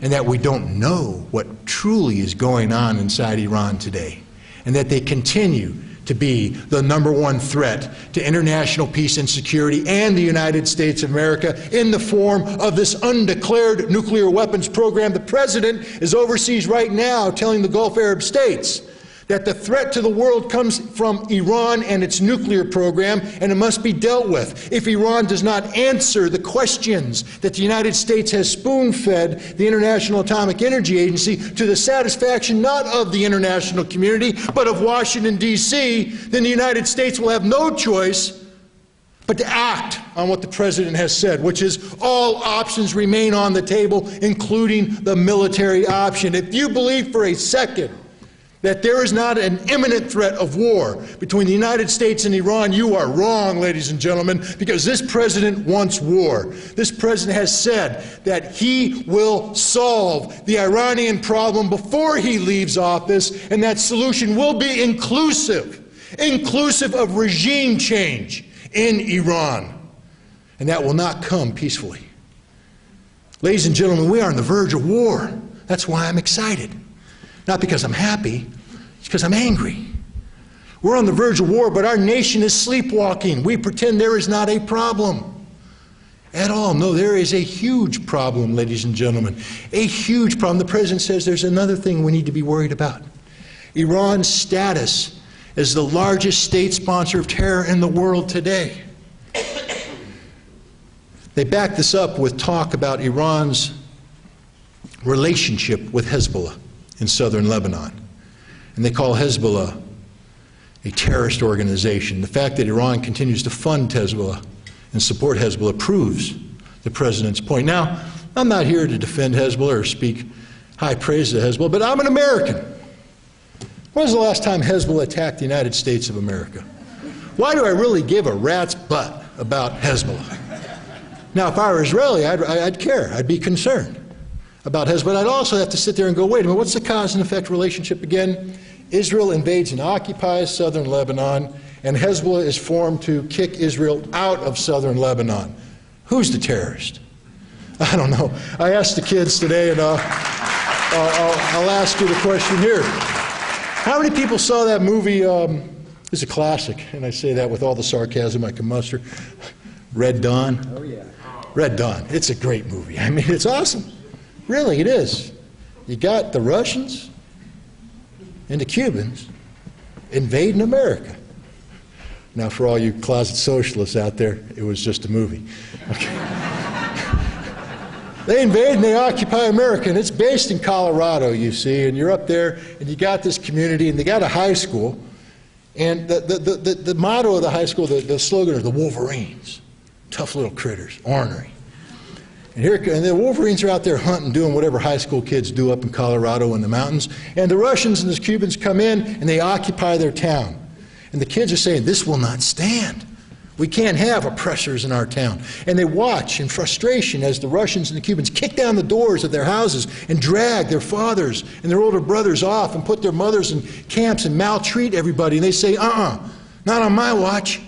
B: and that we don't know what truly is going on inside Iran today, and that they continue to be the #1 threat to international peace and security and the United States of America in the form of this undeclared nuclear weapons program. The president is overseas right now telling the Gulf Arab states that the threat to the world comes from Iran and its nuclear program, and it must be dealt with. If Iran does not answer the questions that the United States has spoon-fed the International Atomic Energy Agency to the satisfaction not of the international community, but of Washington, D.C., then the United States will have no choice but to act on what the president has said, which is all options remain on the table, including the military option. If you believe for a second that there is not an imminent threat of war between the United States and Iran, you are wrong, ladies and gentlemen, because this president wants war. This president has said that he will solve the Iranian problem before he leaves office, and that solution will be inclusive of regime change in Iran. And that will not come peacefully. Ladies and gentlemen, we are on the verge of war. That's why I'm excited. Not because I'm happy, it's because I'm angry. We're on the verge of war, but our nation is sleepwalking. We pretend there is not a problem at all. No, there is a huge problem, ladies and gentlemen. A huge problem. The president says there's another thing we need to be worried about. Iran's status as the largest state sponsor of terror in the world today. They back this up with talk about Iran's relationship with Hezbollah in southern Lebanon. And they call Hezbollah a terrorist organization. The fact that Iran continues to fund Hezbollah and support Hezbollah proves the president's point. Now, I'm not here to defend Hezbollah or speak high praise of Hezbollah, but I'm an American. When was the last time Hezbollah attacked the United States of America? Why do I really give a rat's butt about Hezbollah? Now, if I were Israeli, I'd care. I'd be concerned about Hezbollah. I'd also have to sit there and go, wait a minute, what's the cause and effect relationship again? Israel invades and occupies southern Lebanon, and Hezbollah is formed to kick Israel out of southern Lebanon. Who's the terrorist? I don't know. I asked the kids today, and I'll ask you the question here. How many people saw that movie? It's a classic, and I say that with all the sarcasm I can muster. Red Dawn. Oh, yeah. Red Dawn. It's a great movie. I mean, it's awesome. Really, it is. You got the Russians and the Cubans invading America. Now, for all you closet socialists out there, it was just a movie. Okay. They invade and they occupy America, and it's based in Colorado, you see, and you're up there, and you got this community, and they got a high school, and the motto of the high school, the slogan is the Wolverines, tough little critters, ornery. And the Wolverines are out there hunting, doing whatever high school kids do up in Colorado in the mountains, and the Russians and the Cubans come in, and they occupy their town. And the kids are saying, this will not stand. We can't have oppressors in our town. And they watch in frustration as the Russians and the Cubans kick down the doors of their houses and drag their fathers and their older brothers off and put their mothers in camps and maltreat everybody. And they say, not on my watch.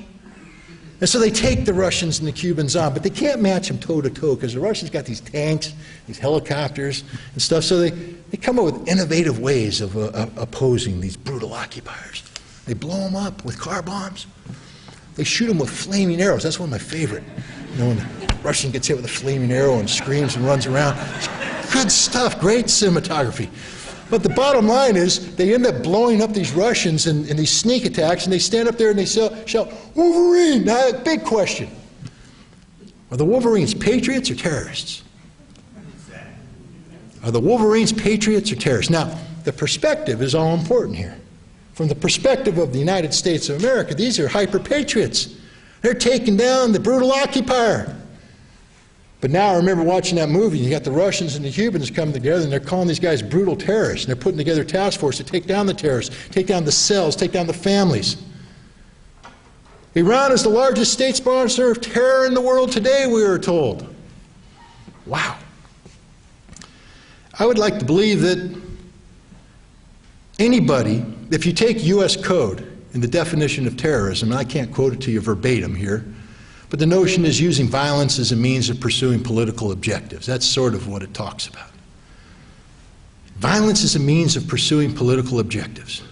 B: And so they take the Russians and the Cubans on, but they can't match them toe-to-toe because the Russians got these tanks, these helicopters and stuff. So they come up with innovative ways of opposing these brutal occupiers. They blow them up with car bombs. They shoot them with flaming arrows. That's one of my favorite. You know, when the Russian gets hit with a flaming arrow and screams and runs around. Good stuff, great cinematography. But the bottom line is they end up blowing up these Russians in these sneak attacks, and they stand up there and they shout, Wolverine! Now, big question. Are the Wolverines patriots or terrorists? Are the Wolverines patriots or terrorists? Now, the perspective is all important here. From the perspective of the United States of America, these are hyper-patriots. They're taking down the brutal occupier. But now I remember watching that movie, and you got the Russians and the Cubans coming together, and they're calling these guys brutal terrorists, and they're putting together a task force to take down the terrorists, take down the cells, take down the families. Iran is the largest state sponsor of terror in the world today, we are told. Wow. I would like to believe that anybody, if you take U.S. code in the definition of terrorism, and I can't quote it to you verbatim here, but the notion is using violence as a means of pursuing political objectives. That's sort of what it talks about. Violence is a means of pursuing political objectives.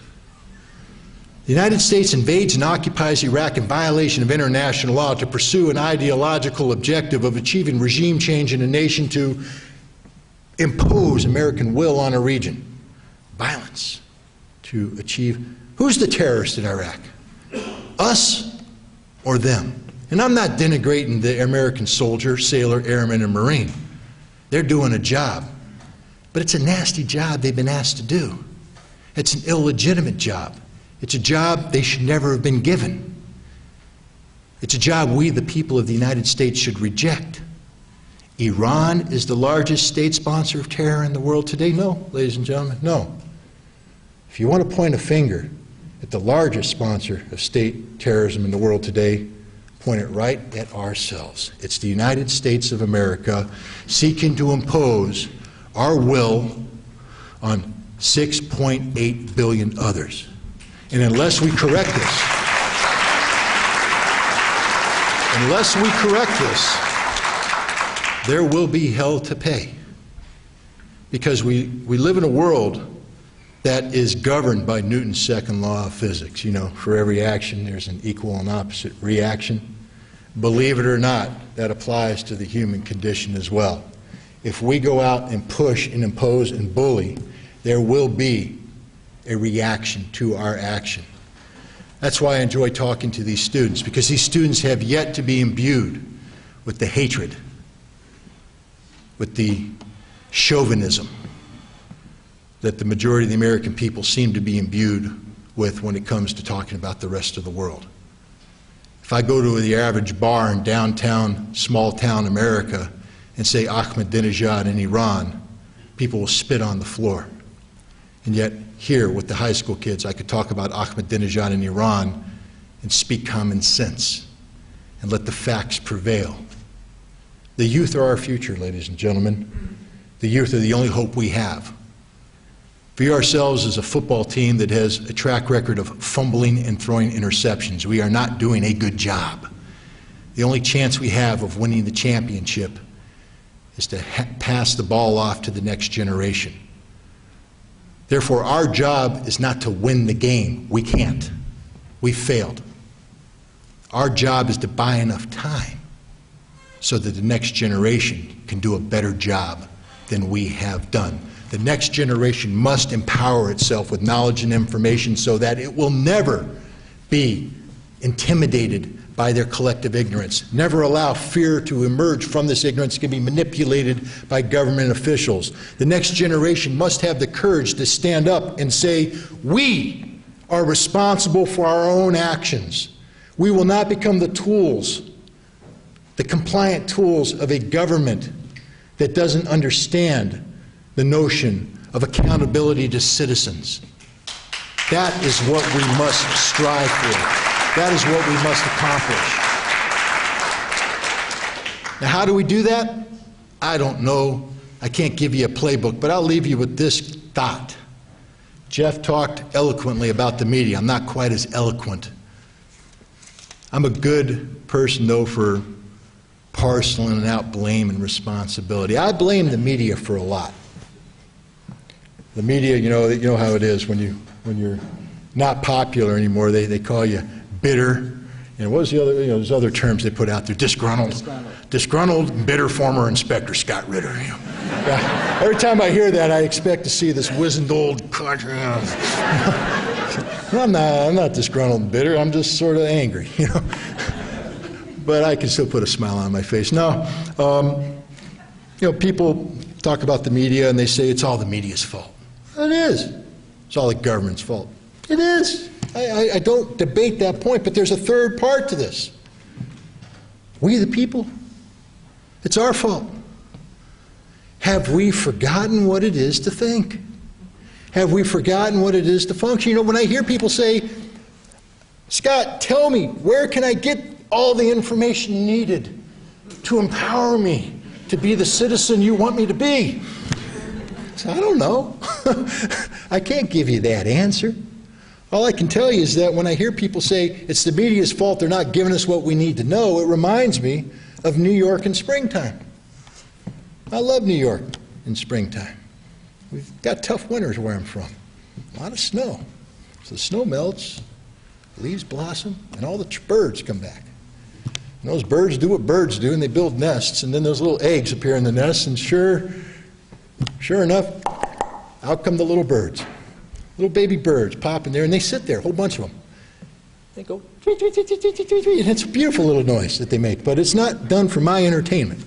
B: The United States invades and occupies Iraq in violation of international law to pursue an ideological objective of achieving regime change in a nation to impose American will on a region. Violence to achieve. Who's the terrorist in Iraq? Us or them? And I'm not denigrating the American soldier, sailor, airman, and Marine. They're doing a job. But it's a nasty job they've been asked to do. It's an illegitimate job. It's a job they should never have been given. It's a job we, the people of the United States, should reject. Iran is the largest state sponsor of terror in the world today? No, ladies and gentlemen, no. If you want to point a finger at the largest sponsor of state terrorism in the world today, point it right at ourselves. It's the United States of America seeking to impose our will on 6.8 billion others. And unless we correct this, there will be hell to pay. Because we live in a world that is governed by Newton's second law of physics. You know, for every action there's an equal and opposite reaction. Believe it or not, that applies to the human condition as well. If we go out and push and impose and bully, there will be a reaction to our action. That's why I enjoy talking to these students, because these students have yet to be imbued with the hatred, with the chauvinism that the majority of the American people seem to be imbued with when it comes to talking about the rest of the world. If I go to the average bar in downtown, small town America and say Ahmadinejad in Iran, people will spit on the floor. And yet here with the high school kids, I could talk about Ahmadinejad in Iran and speak common sense and let the facts prevail. The youth are our future, ladies and gentlemen. The youth are the only hope we have. We ourselves as a football team that has a track record of fumbling and throwing interceptions, we are not doing a good job. The only chance we have of winning the championship is to pass the ball off to the next generation. Therefore, our job is not to win the game. We can't. We failed. Our job is to buy enough time so that the next generation can do a better job than we have done. The next generation must empower itself with knowledge and information so that it will never be intimidated by their collective ignorance. Never allow fear to emerge from this ignorance. It can be manipulated by government officials. The next generation must have the courage to stand up and say, we are responsible for our own actions. We will not become the tools, the compliant tools of a government that doesn't understand the notion of accountability to citizens. That is what we must strive for. That is what we must accomplish. Now, how do we do that? I don't know. I can't give you a playbook, but I'll leave you with this thought. Jeff talked eloquently about the media. I'm not quite as eloquent. I'm a good person, though, for parceling out blame and responsibility. I blame the media for a lot. The media, you know how it is when you're not popular anymore. They call you bitter. And what was the other? There's other terms they put out there. Disgruntled, bitter former Inspector Scott Ritter. Every time I hear that, I expect to see this wizened old country. I'm not disgruntled and bitter. I'm just sort of angry, But I can still put a smile on my face. Now, people talk about the media and they say it's all the media's fault. It is. It's all the government's fault. It is. I don't debate that point, but there's a third part to this. We the people, it's our fault. Have we forgotten what it is to think? Have we forgotten what it is to function? When I hear people say, Scott, tell me, where can I get all the information needed to empower me to be the citizen you want me to be? I don't know. I can't give you that answer. All I can tell you is that when I hear people say it's the media's fault, they're not giving us what we need to know, it reminds me of New York in springtime. I love New York in springtime. We've got tough winters where I'm from. A lot of snow. So the snow melts, leaves blossom, and all the birds come back. And those birds do what birds do, and they build nests, and then those little eggs appear in the nests, and sure enough, out come the little birds. Little baby birds pop in there, and they sit there, a whole bunch of them. They go, tweet, tweet, tweet, tweet, tweet, tweet, tweet, and it's a beautiful little noise that they make, but it's not done for my entertainment.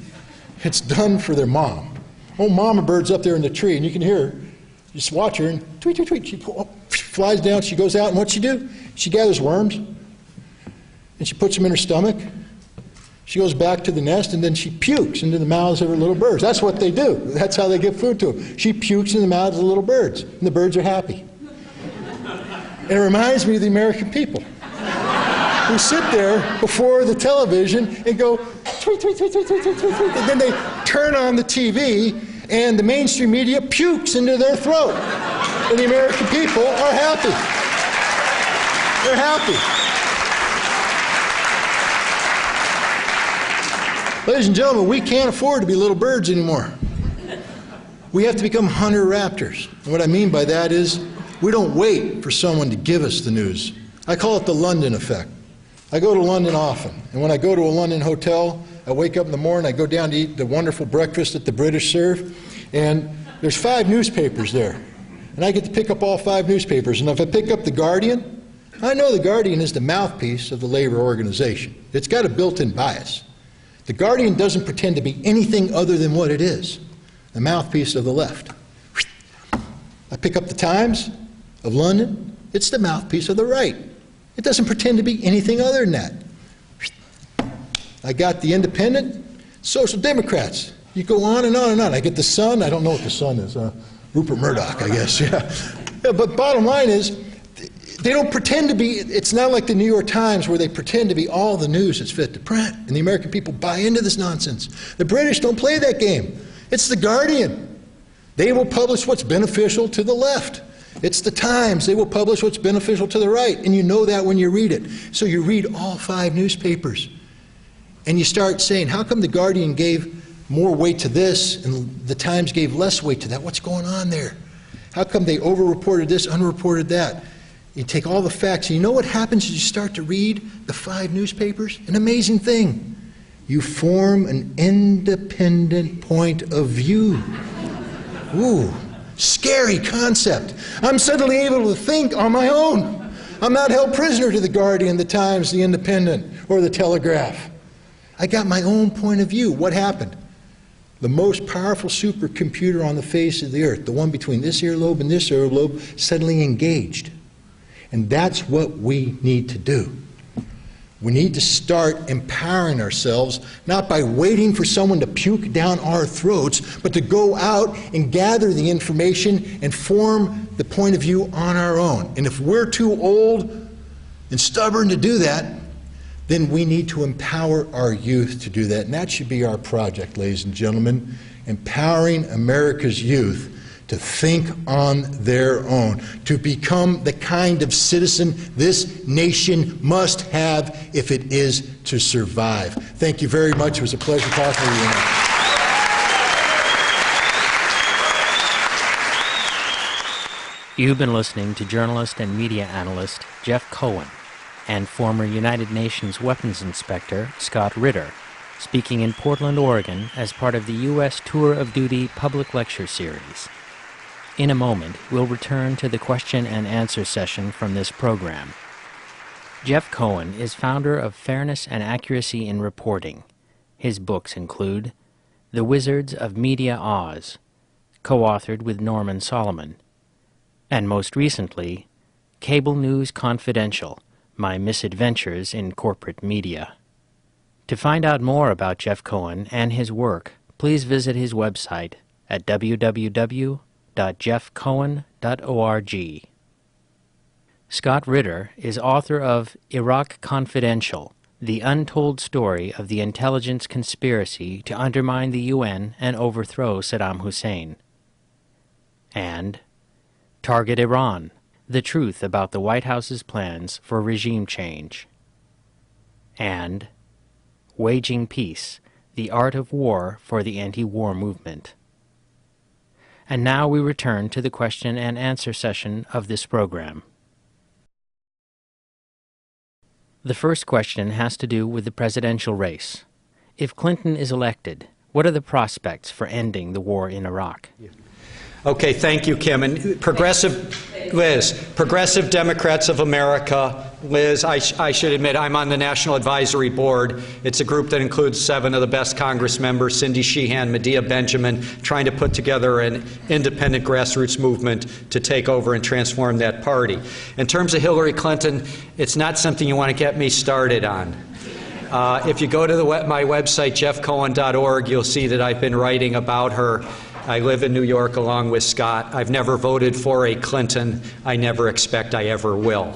B: It's done for their mom. Oh, mama bird's up there in the tree, and you can hear her. You just watch her, and tweet, tweet, tweet. She flies down, she goes out, and what's she do? She gathers worms, and she puts them in her stomach. She goes back to the nest, and then she pukes into the mouths of her little birds. That's what they do. That's how they get food to them. She pukes in the mouths of the little birds, and the birds are happy. And it reminds me of the American people who sit there before the television and go, tweet, tweet, tweet, tweet, tweet, tweet, tweet, tweet. And then they turn on the TV, and the mainstream media pukes into their throat. And the American people are happy. They're happy. Ladies and gentlemen, we can't afford to be little birds anymore. We have to become hunter raptors. And what I mean by that is we don't wait for someone to give us the news. I call it the London effect. I go to London often, and when I go to a London hotel, I wake up in the morning, I go down to eat the wonderful breakfast that the British serve, and there's 5 newspapers there. And I get to pick up all 5 newspapers, and if I pick up the Guardian, I know the Guardian is the mouthpiece of the labor organization. It's got a built-in bias. The Guardian doesn't pretend to be anything other than what it is, the mouthpiece of the left. I pick up the Times of London, it's the mouthpiece of the right. It doesn't pretend to be anything other than that. I got the Independent, Social Democrats. You go on and on and on. I get the Sun, I don't know what the Sun is, Rupert Murdoch, I guess, yeah. But bottom line is, they don't pretend to be, it's not like the New York Times where they pretend to be all the news that's fit to print, and the American people buy into this nonsense. The British don't play that game. It's the Guardian. They will publish what's beneficial to the left. It's the Times. They will publish what's beneficial to the right, and you know that when you read it. So you read all 5 newspapers, and you start saying, how come the Guardian gave more weight to this, and the Times gave less weight to that? What's going on there? How come they over-reported this, under-reported that? You take all the facts, and you know what happens as you start to read the 5 newspapers? An amazing thing. You form an independent point of view. Ooh, scary concept. I'm suddenly able to think on my own. I'm not held prisoner to the Guardian, the Times, the Independent, or the Telegraph. I got my own point of view. What happened? The most powerful supercomputer on the face of the earth, the one between this earlobe and this earlobe, suddenly engaged. And that's what we need to do. We need to start empowering ourselves, not by waiting for someone to puke down our throats, but to go out and gather the information and form the point of view on our own. And if we're too old and stubborn to do that, then we need to empower our youth to do that. And that should be our project, ladies and gentlemen, empowering America's youth to think on their own, to become the kind of citizen this nation must have if it is to survive. Thank you very much. It was a pleasure talking to you.
C: You've been listening to journalist and media analyst Jeff Cohen and former United Nations Weapons Inspector Scott Ritter, speaking in Portland, Oregon as part of the U.S. Tour of Duty public lecture series. In a moment, we'll return to the question and answer session from this program. Jeff Cohen is founder of Fairness and Accuracy in Reporting. His books include The Wizards of Media Oz, co-authored with Norman Solomon, and most recently, Cable News Confidential, My Misadventures in Corporate Media. To find out more about Jeff Cohen and his work, please visit his website at www.jeffcohen.org. Scott Ritter is author of Iraq Confidential, The Untold Story of the Intelligence Conspiracy to Undermine the UN and Overthrow Saddam Hussein, and Target Iran, The Truth About the White House's Plans for Regime Change, and Waging Peace, The Art of War for the Anti-War Movement. And now we return to the question and answer session of this program. The first question has to do with the presidential race. If Clinton is elected, what are the prospects for ending the war in Iraq?
A: Okay, thank you, Kim. And Progressive Democrats of America, Liz, I should admit, I'm on the National Advisory Board. It's a group that includes 7 of the best Congress members, Cindy Sheehan, Medea Benjamin, trying to put together an independent grassroots movement to take over and transform that party. In terms of Hillary Clinton, it's not something you want to get me started on. If you go to my website, jeffcohen.org, you'll see that I've been writing about her. I live in New York along with Scott. I've never voted for a Clinton. I never expect I ever will.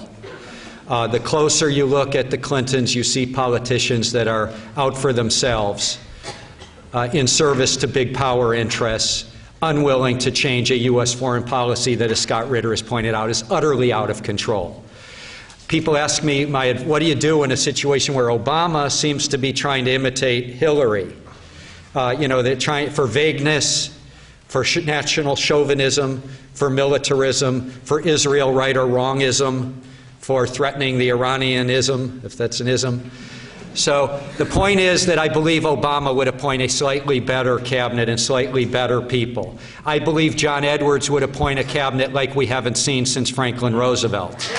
A: The closer you look at the Clintons, you see politicians that are out for themselves, in service to big power interests, unwilling to change a U.S. foreign policy that, as Scott Ritter has pointed out, is utterly out of control. People ask me, what do you do in a situation where Obama seems to be trying to imitate Hillary? They're trying for vagueness, for national chauvinism, for militarism, for Israel right or wrongism, for threatening the Iranianism, if that's an ism. So the point is that I believe Obama would appoint a slightly better cabinet and slightly better people. I believe John Edwards would appoint a cabinet like we haven't seen since Franklin Roosevelt.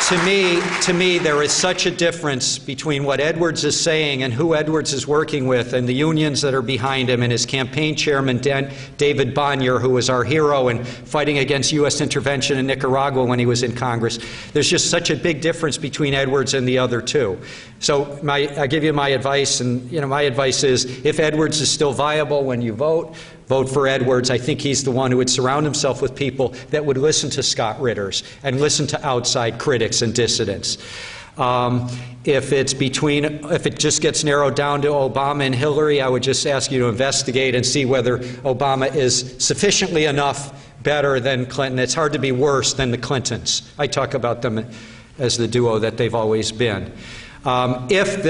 A: To me, there is such a difference between what Edwards is saying and who Edwards is working with and the unions that are behind him and his campaign chairman, David Bonnier, who was our hero in fighting against U.S. intervention in Nicaragua when he was in Congress. There's just such a big difference between Edwards and the other two. So I give you my advice, and my advice is if Edwards is still viable when you vote for Edwards. I think he's the one who would surround himself with people that would listen to Scott Ritters and listen to outside critics and dissidents. If it just gets narrowed down to Obama and Hillary, I would just ask you to investigate and see whether Obama is sufficiently enough better than Clinton. It's hard to be worse than the Clintons. I talk about them as the duo that they've always been. If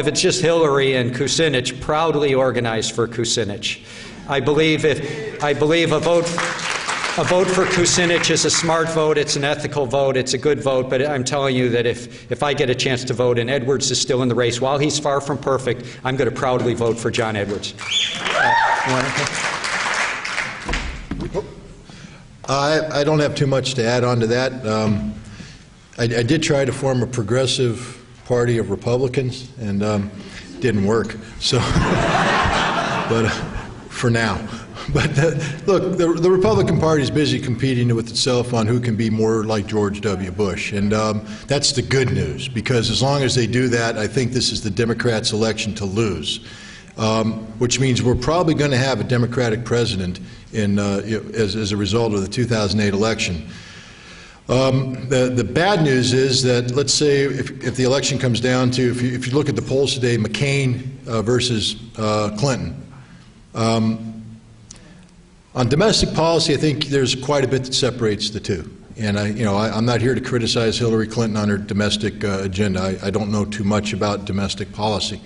A: it's just Hillary and Kucinich, proudly organized for Kucinich. I believe a vote for Kucinich is a smart vote, it's an ethical vote, it's a good vote, but I'm telling you that if I get a chance to vote and Edwards is still in the race, while he's far from perfect, I'm going to proudly vote for John Edwards.
B: I don't have too much to add on to that. I did try to form a progressive party of Republicans, and didn't work. So, but for now. But look, the Republican Party is busy competing with itself on who can be more like George W. Bush, and that's the good news. Because as long as they do that, I think this is the Democrats' election to lose. Which means we're probably going to have a Democratic president in, as a result of the 2008 election. The bad news is that, let's say, if the election comes down to, if you look at the polls today, McCain versus Clinton. On domestic policy, I think there's quite a bit that separates the two. And I'm not here to criticize Hillary Clinton on her domestic agenda. I don't know too much about domestic policy.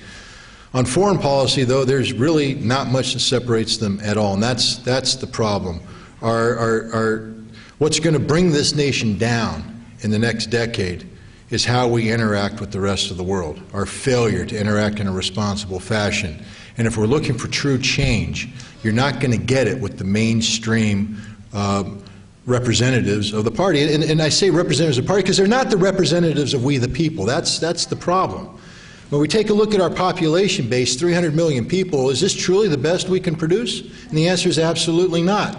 B: On foreign policy, though, there's really not much that separates them at all, and that's the problem. What's going to bring this nation down in the next decade is how we interact with the rest of the world, our failure to interact in a responsible fashion. And if we're looking for true change, you're not going to get it with the mainstream representatives of the party. And I say representatives of the party because they're not the representatives of we the people. That's the problem. When we take a look at our population base, 300 million people, is this truly the best we can produce? And the answer is absolutely not.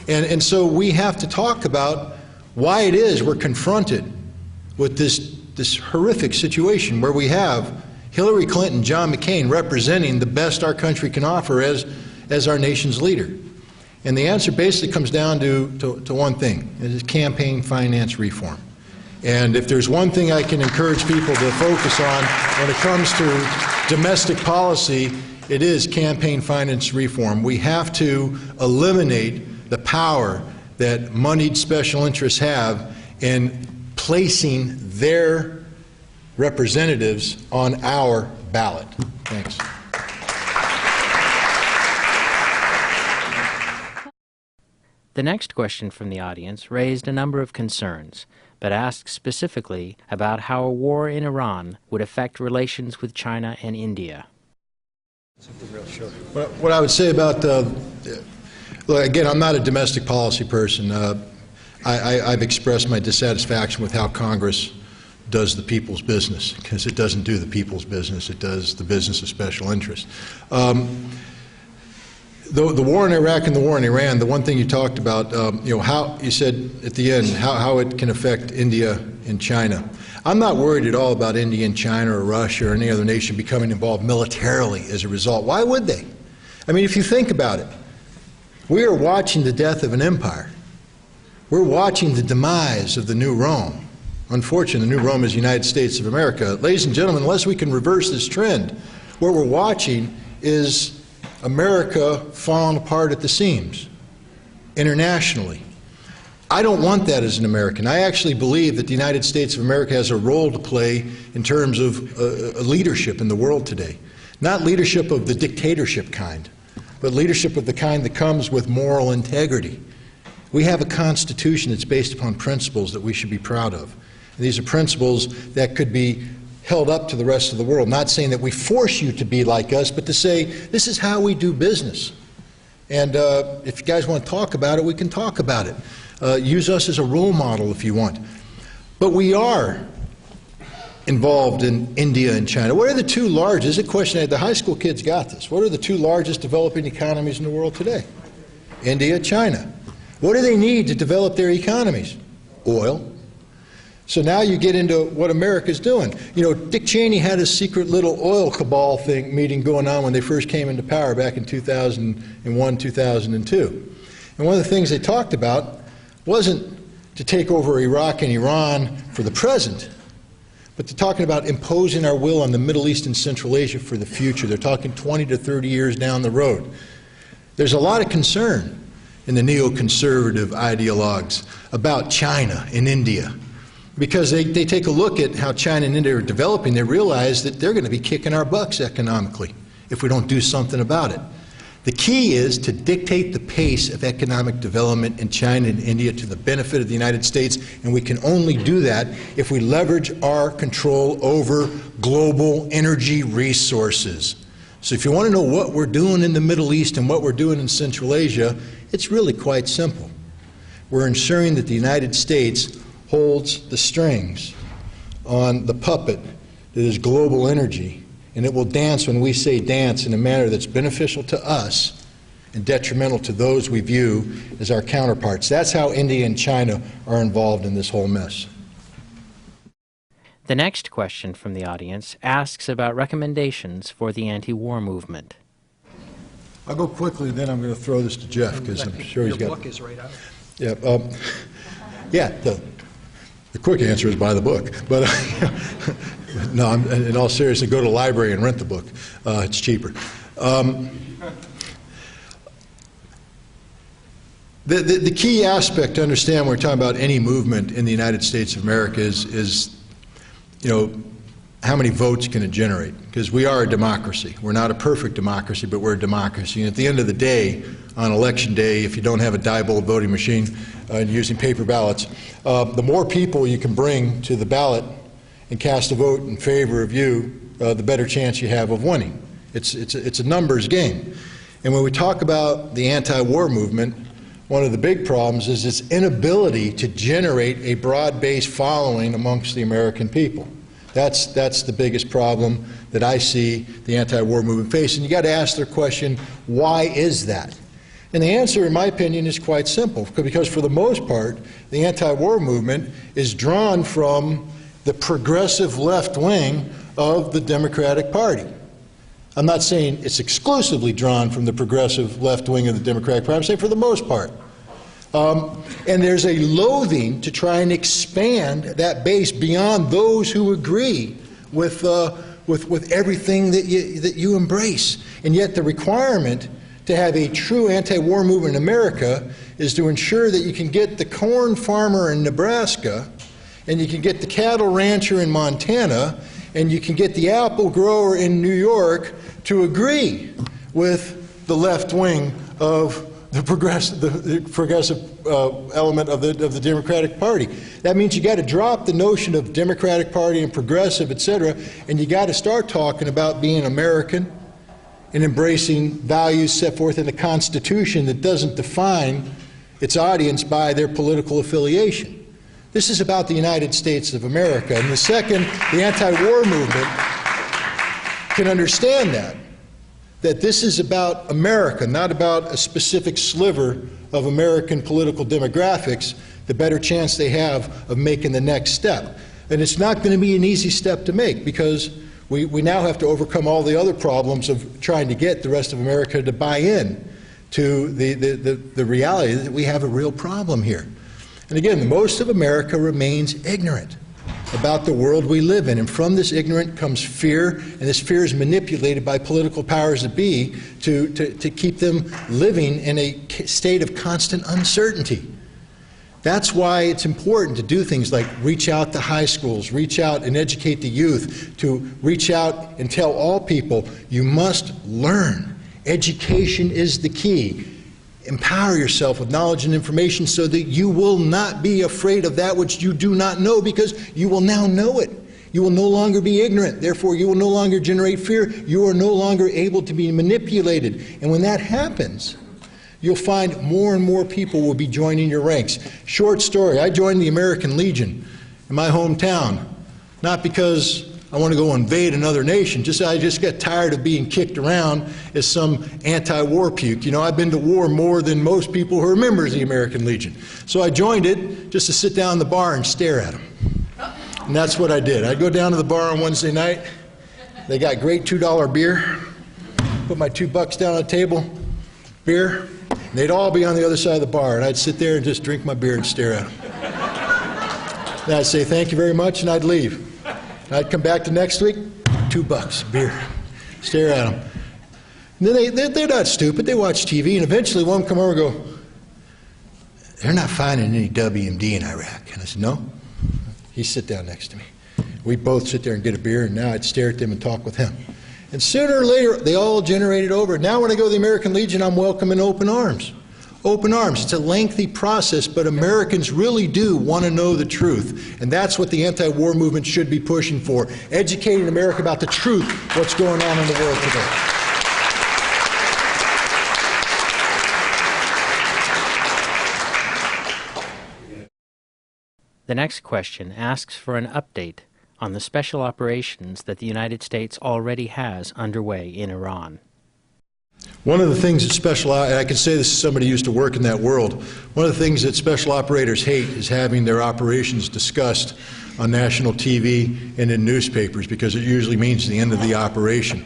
B: And so we have to talk about why it is we're confronted with this horrific situation where we have Hillary Clinton, John McCain representing the best our country can offer as our nation's leader. And the answer basically comes down to one thing. It is campaign finance reform. And if there's one thing I can encourage people to focus on when it comes to domestic policy, it is campaign finance reform. We have to eliminate the power that moneyed special interests have in placing their representatives on our ballot. Thanks.
C: The next question from the audience raised a number of concerns, but asked specifically about how a war in Iran would affect relations with China and India.
B: What I would say about, look, again, I'm not a domestic policy person. I've expressed my dissatisfaction with how Congress does the people's business, because it doesn't do the people's business, it does the business of special interest. The war in Iraq and the war in Iran, the one thing you talked about, how you said at the end how it can affect India and China. I'm not worried at all about India and China or Russia or any other nation becoming involved militarily as a result. Why would they? I mean, if you think about it, we are watching the death of an empire. We're watching the demise of the new Rome. Unfortunately, the new Rome is the United States of America. Ladies and gentlemen, unless we can reverse this trend, what we're watching is America falling apart at the seams internationally. I don't want that as an American. I actually believe that the United States of America has a role to play in terms of leadership in the world today. Not leadership of the dictatorship kind, but leadership of the kind that comes with moral integrity. We have a Constitution that's based upon principles that we should be proud of. And these are principles that could be held up to the rest of the world, not saying that we force you to be like us, but to say, this is how we do business. And if you guys want to talk about it, we can talk about it. Use us as a role model if you want. But we are involved in India and China. What are the two largest, it's a question, the high school kids got this. What are the two largest developing economies in the world today? India, China. What do they need to develop their economies? Oil. So now you get into what America's doing. You know, Dick Cheney had a secret little oil cabal meeting going on when they first came into power back in 2001, 2002. And one of the things they talked about wasn't to take over Iraq and Iran for the present, but they're talking about imposing our will on the Middle East and Central Asia for the future. They're talking 20 to 30 years down the road. There's a lot of concern in the neoconservative ideologues about China and India. Because they take a look at how China and India are developing, they realize that they're going to be kicking our butts economically if we don't do something about it. The key is to dictate the pace of economic development in China and India to the benefit of the United States, and we can only do that if we leverage our control over global energy resources. So if you want to know what we're doing in the Middle East and what we're doing in Central Asia, it's really quite simple. we're ensuring that the United States holds the strings on the puppet that is global energy, and it will dance when we say dance in a manner that's beneficial to us and detrimental to those we view as our counterparts. That's how India and China are involved in this whole mess.
C: The next question from the audience asks about recommendations for the anti-war movement.
B: I'll go quickly, then I'm going to throw this to Jeff, because I'm sure he's got...
A: Your book is right out.
B: Yeah, the quick answer is buy the book. But no, in all seriousness, go to the library and rent the book. It's cheaper. The key aspect to understand when we're talking about any movement in the United States of America is how many votes can it generate? Because we are a democracy. We're not a perfect democracy, but we're a democracy. And at the end of the day, on election day, if you don't have a Diebold voting machine and using paper ballots, the more people you can bring to the ballot and cast a vote in favor of you, the better chance you have of winning. It's a numbers game. And when we talk about the anti-war movement, one of the big problems is its inability to generate a broad-based following amongst the American people. That's the biggest problem that I see the anti-war movement facing. You got to ask their question, why is that? And the answer, in my opinion, is quite simple, because for the most part, the anti-war movement is drawn from the progressive left wing of the Democratic Party. I'm not saying it's exclusively drawn from the progressive left wing of the Democratic Party. I'm saying for the most part. And there's a loathing to try and expand that base beyond those who agree with everything that you embrace. And yet the requirement to have a true anti-war movement in America is to ensure that you can get the corn farmer in Nebraska, and you can get the cattle rancher in Montana, and you can get the apple grower in New York to agree with the left wing of the progressive element of the Democratic Party. That means you got to drop the notion of Democratic Party and progressive, etc., and you got to start talking about being American and embracing values set forth in the Constitution that doesn't define its audience by their political affiliation. This is about the United States of America, and the second the anti-war movement can understand that this is about America, not about a specific sliver of American political demographics, the better chance they have of making the next step. And it's not going to be an easy step to make, because we now have to overcome all the other problems of trying to get the rest of America to buy in to the reality that we have a real problem here. And again, most of America remains ignorant about the world we live in, and from this ignorance comes fear, and this fear is manipulated by political powers that be to keep them living in a state of constant uncertainty. That's why it's important to do things like reach out to high schools, reach out and educate the youth, to reach out and tell all people, you must learn. Education is the key. Empower yourself with knowledge and information so that you will not be afraid of that which you do not know, because you will now know it. You will no longer be ignorant. Therefore, you will no longer generate fear. You are no longer able to be manipulated. And when that happens, you'll find more and more people will be joining your ranks. Short story, I joined the American Legion in my hometown, not because I want to go invade another nation. I just got tired of being kicked around as some anti-war puke. You know, I've been to war more than most people who are members of the American Legion. So I joined it just to sit down in the bar and stare at them. And that's what I did. I'd go down to the bar on Wednesday night. They got great $2 beer. Put my $2 down on the table, beer. And they'd all be on the other side of the bar. And I'd sit there and just drink my beer and stare at them. And I'd say, thank you very much, and I'd leave. I'd come back the next week, $2, beer, stare at them. And then they're not stupid. They watch TV, and eventually one come over and go, they're not finding any WMD in Iraq. And I said, no. He'd sit down next to me. We'd both sit there and get a beer, and now I'd stare at them and talk with him. And sooner or later, they all generated over. Now when I go to the American Legion, I'm welcome in open arms. Open arms. It's a lengthy process, but Americans really do want to know the truth. And that's what the anti-war movement should be pushing for. Educating America about the truth, what's going on in the world today.
C: The next question asks for an update on the special operations that the United States already has underway in Iran.
B: One of the things that and I can say this as somebody who used to work in that world, one of the things that special operators hate is having their operations discussed on national TV and in newspapers, because it usually means the end of the operation.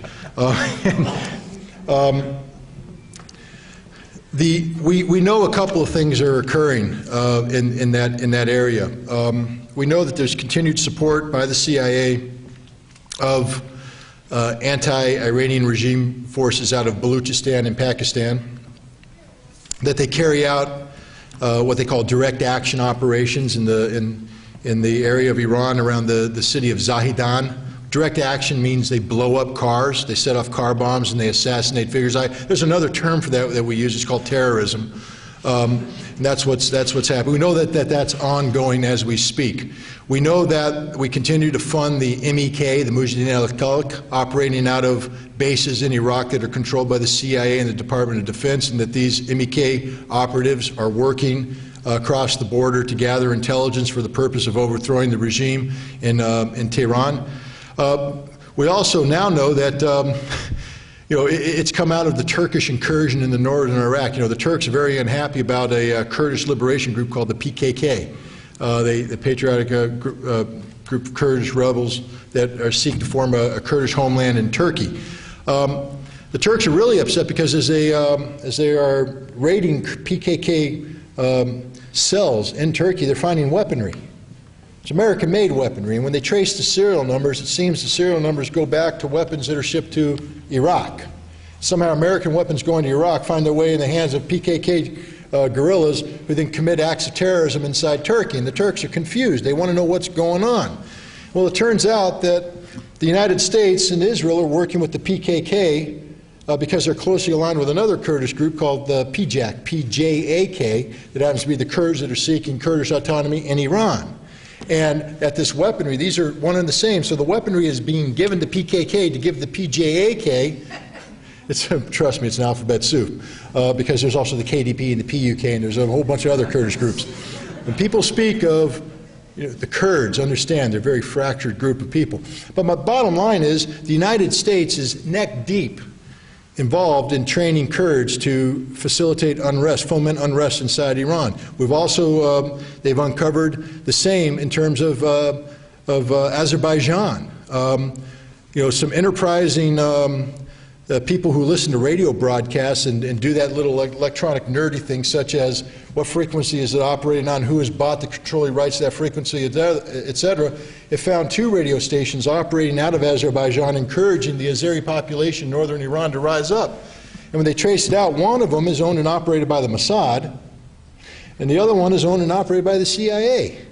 B: We know a couple of things are occurring in that area. We know that there's continued support by the CIA of anti-Iranian regime forces out of Baluchistan and Pakistan, that they carry out what they call direct action operations in the area of Iran around the city of Zahedan. Direct action means they blow up cars, they set off car bombs, and they assassinate figures. There's another term for that we use. It's called terrorism. And that's what's happening. We know that that's ongoing as we speak. We know that we continue to fund the MEK, the Mujahideen al-Khalq, operating out of bases in Iraq that are controlled by the CIA and the Department of Defense, and that these MEK operatives are working across the border to gather intelligence for the purpose of overthrowing the regime in Tehran. We also now know that it's come out of the Turkish incursion in the northern Iraq. The Turks are very unhappy about a Kurdish liberation group called the PKK, the patriotic group of Kurdish rebels that are seeking to form a Kurdish homeland in Turkey. The Turks are really upset because as they are raiding PKK cells in Turkey, they're finding weaponry. It's American-made weaponry, and when they trace the serial numbers, it seems the serial numbers go back to weapons that are shipped to Iraq. Somehow American weapons going to Iraq find their way in the hands of PKK guerrillas who then commit acts of terrorism inside Turkey, and the Turks are confused. They want to know what's going on. Well, it turns out that the United States and Israel are working with the PKK because they're closely aligned with another Kurdish group called the PJAK, P-J-A-K, that happens to be the Kurds that are seeking Kurdish autonomy in Iran. And at this weaponry, these are one and the same. So the weaponry is being given to PKK to give the PJAK. Trust me, it's an alphabet soup, because there's also the KDP and the PUK, and there's a whole bunch of other Kurdish groups. When people speak of the Kurds, understand they're a very fractured group of people. But my bottom line is the United States is neck deep involved in training Kurds to facilitate unrest, foment unrest inside Iran. We've also, they've uncovered the same in terms of Azerbaijan. Some enterprising people who listen to radio broadcasts and do that little electronic nerdy thing, such as what frequency is it operating on, who has bought the controlling rights to that frequency, etc., it found 2 radio stations operating out of Azerbaijan, encouraging the Azeri population in northern Iran to rise up. And when they traced it out, one of them is owned and operated by the Mossad, and the other one is owned and operated by the CIA.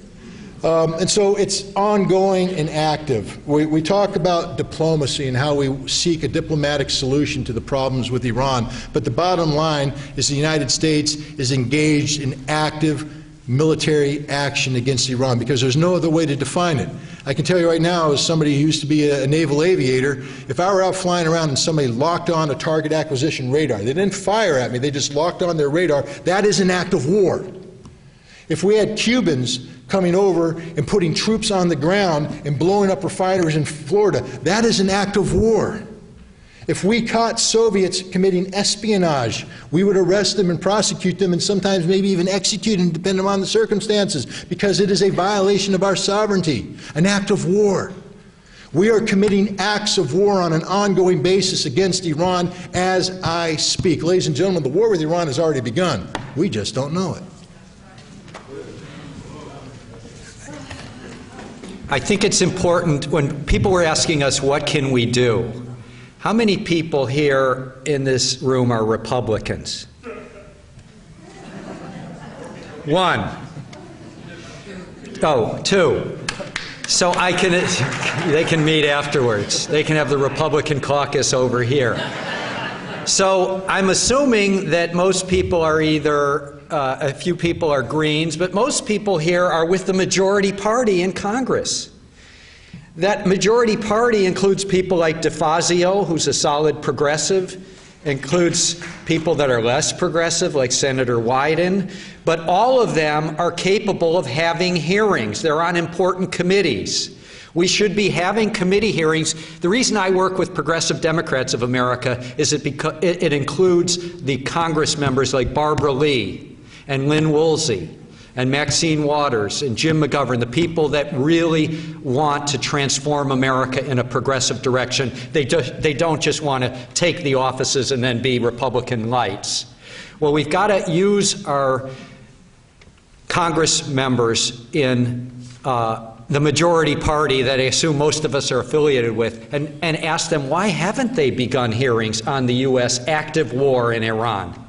B: And so it's ongoing and active. We talk about diplomacy and how we seek a diplomatic solution to the problems with Iran, but the bottom line is the United States is engaged in active military action against Iran, because there's no other way to define it. I can tell you right now, as somebody who used to be a naval aviator, if I were out flying around and somebody locked on a target acquisition radar, they didn't fire at me, they just locked on their radar, that is an act of war. If we had Cubans coming over and putting troops on the ground and blowing up refineries in Florida, that is an act of war. If we caught Soviets committing espionage, we would arrest them and prosecute them and sometimes maybe even execute them, depending on the circumstances, because it is a violation of our sovereignty, an act of war. We are committing acts of war on an ongoing basis against Iran as I speak. Ladies and gentlemen, the war with Iran has already begun. We just don't know it.
A: I think it's important, when people were asking us, what can we do? How many people here in this room are Republicans? 1. Oh, 2. So they can meet afterwards. They can have the Republican caucus over here. So I'm assuming that most people are either, a few people are Greens, but most people here are with the majority party in Congress. That majority party includes people like DeFazio, who's a solid progressive, includes people that are less progressive, like Senator Wyden, but all of them are capable of having hearings. They're on important committees. We should be having committee hearings. The reason I work with Progressive Democrats of America is because it includes the Congress members like Barbara Lee and Lynn Woolsey and Maxine Waters and Jim McGovern, the people that really want to transform America in a progressive direction. They don't just want to take the offices and then be Republican lights. Well, we've got to use our Congress members in the majority party that I assume most of us are affiliated with, and ask them, why haven't they begun hearings on the U.S. active war in Iran?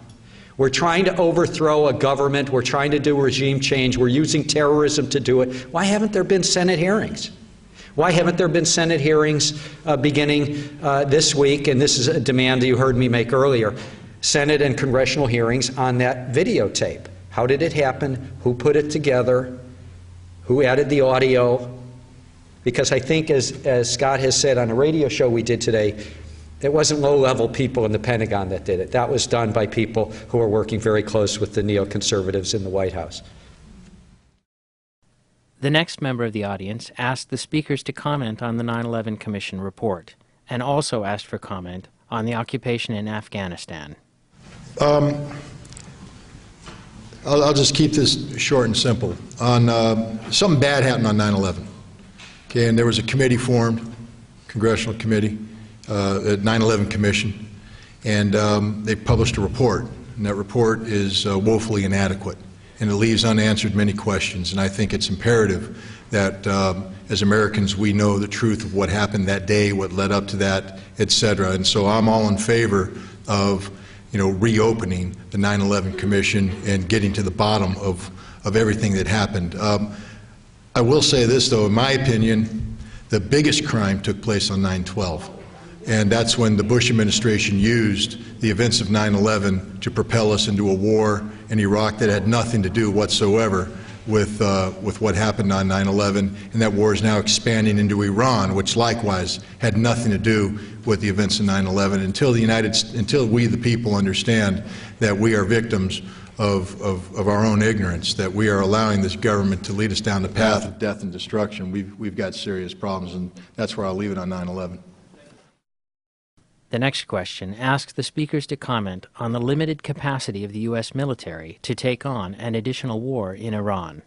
A: We're trying to overthrow a government. We're trying to do regime change. We're using terrorism to do it. Why haven't there been Senate hearings? Why haven't there been Senate hearings beginning this week? And this is a demand that you heard me make earlier. Senate and congressional hearings on that videotape. How did it happen? Who put it together? Who added the audio? Because I think, as Scott has said on a radio show we did today, it wasn't low-level people in the Pentagon that did it. That was done by people who are working very close with the neoconservatives in the White House.
C: The next member of the audience asked the speakers to comment on the 9/11 Commission report, and also asked for comment on the occupation in Afghanistan.
B: I'll just keep this short and simple. Something bad happened on 9/11. Okay, and there was a committee formed, congressional committee, the 9/11 Commission, and they published a report, and that report is woefully inadequate, and it leaves unanswered many questions. And I think it's imperative that as Americans we know the truth of what happened that day, what led up to that, etc. And so I'm all in favor of reopening the 9/11 Commission and getting to the bottom of everything that happened. I will say this, though, in my opinion, the biggest crime took place on 9/12. And that's when the Bush administration used the events of 9/11 to propel us into a war in Iraq that had nothing to do whatsoever with what happened on 9/11. And that war is now expanding into Iran, which likewise had nothing to do with the events of 9/11. Until we, the people, understand that we are victims of our own ignorance, that we are allowing this government to lead us down the path of death and destruction, we've got serious problems. And that's where I'll leave it on 9/11.
C: The next question asks the speakers to comment on the limited capacity of the U.S. military to take on an additional war in Iran.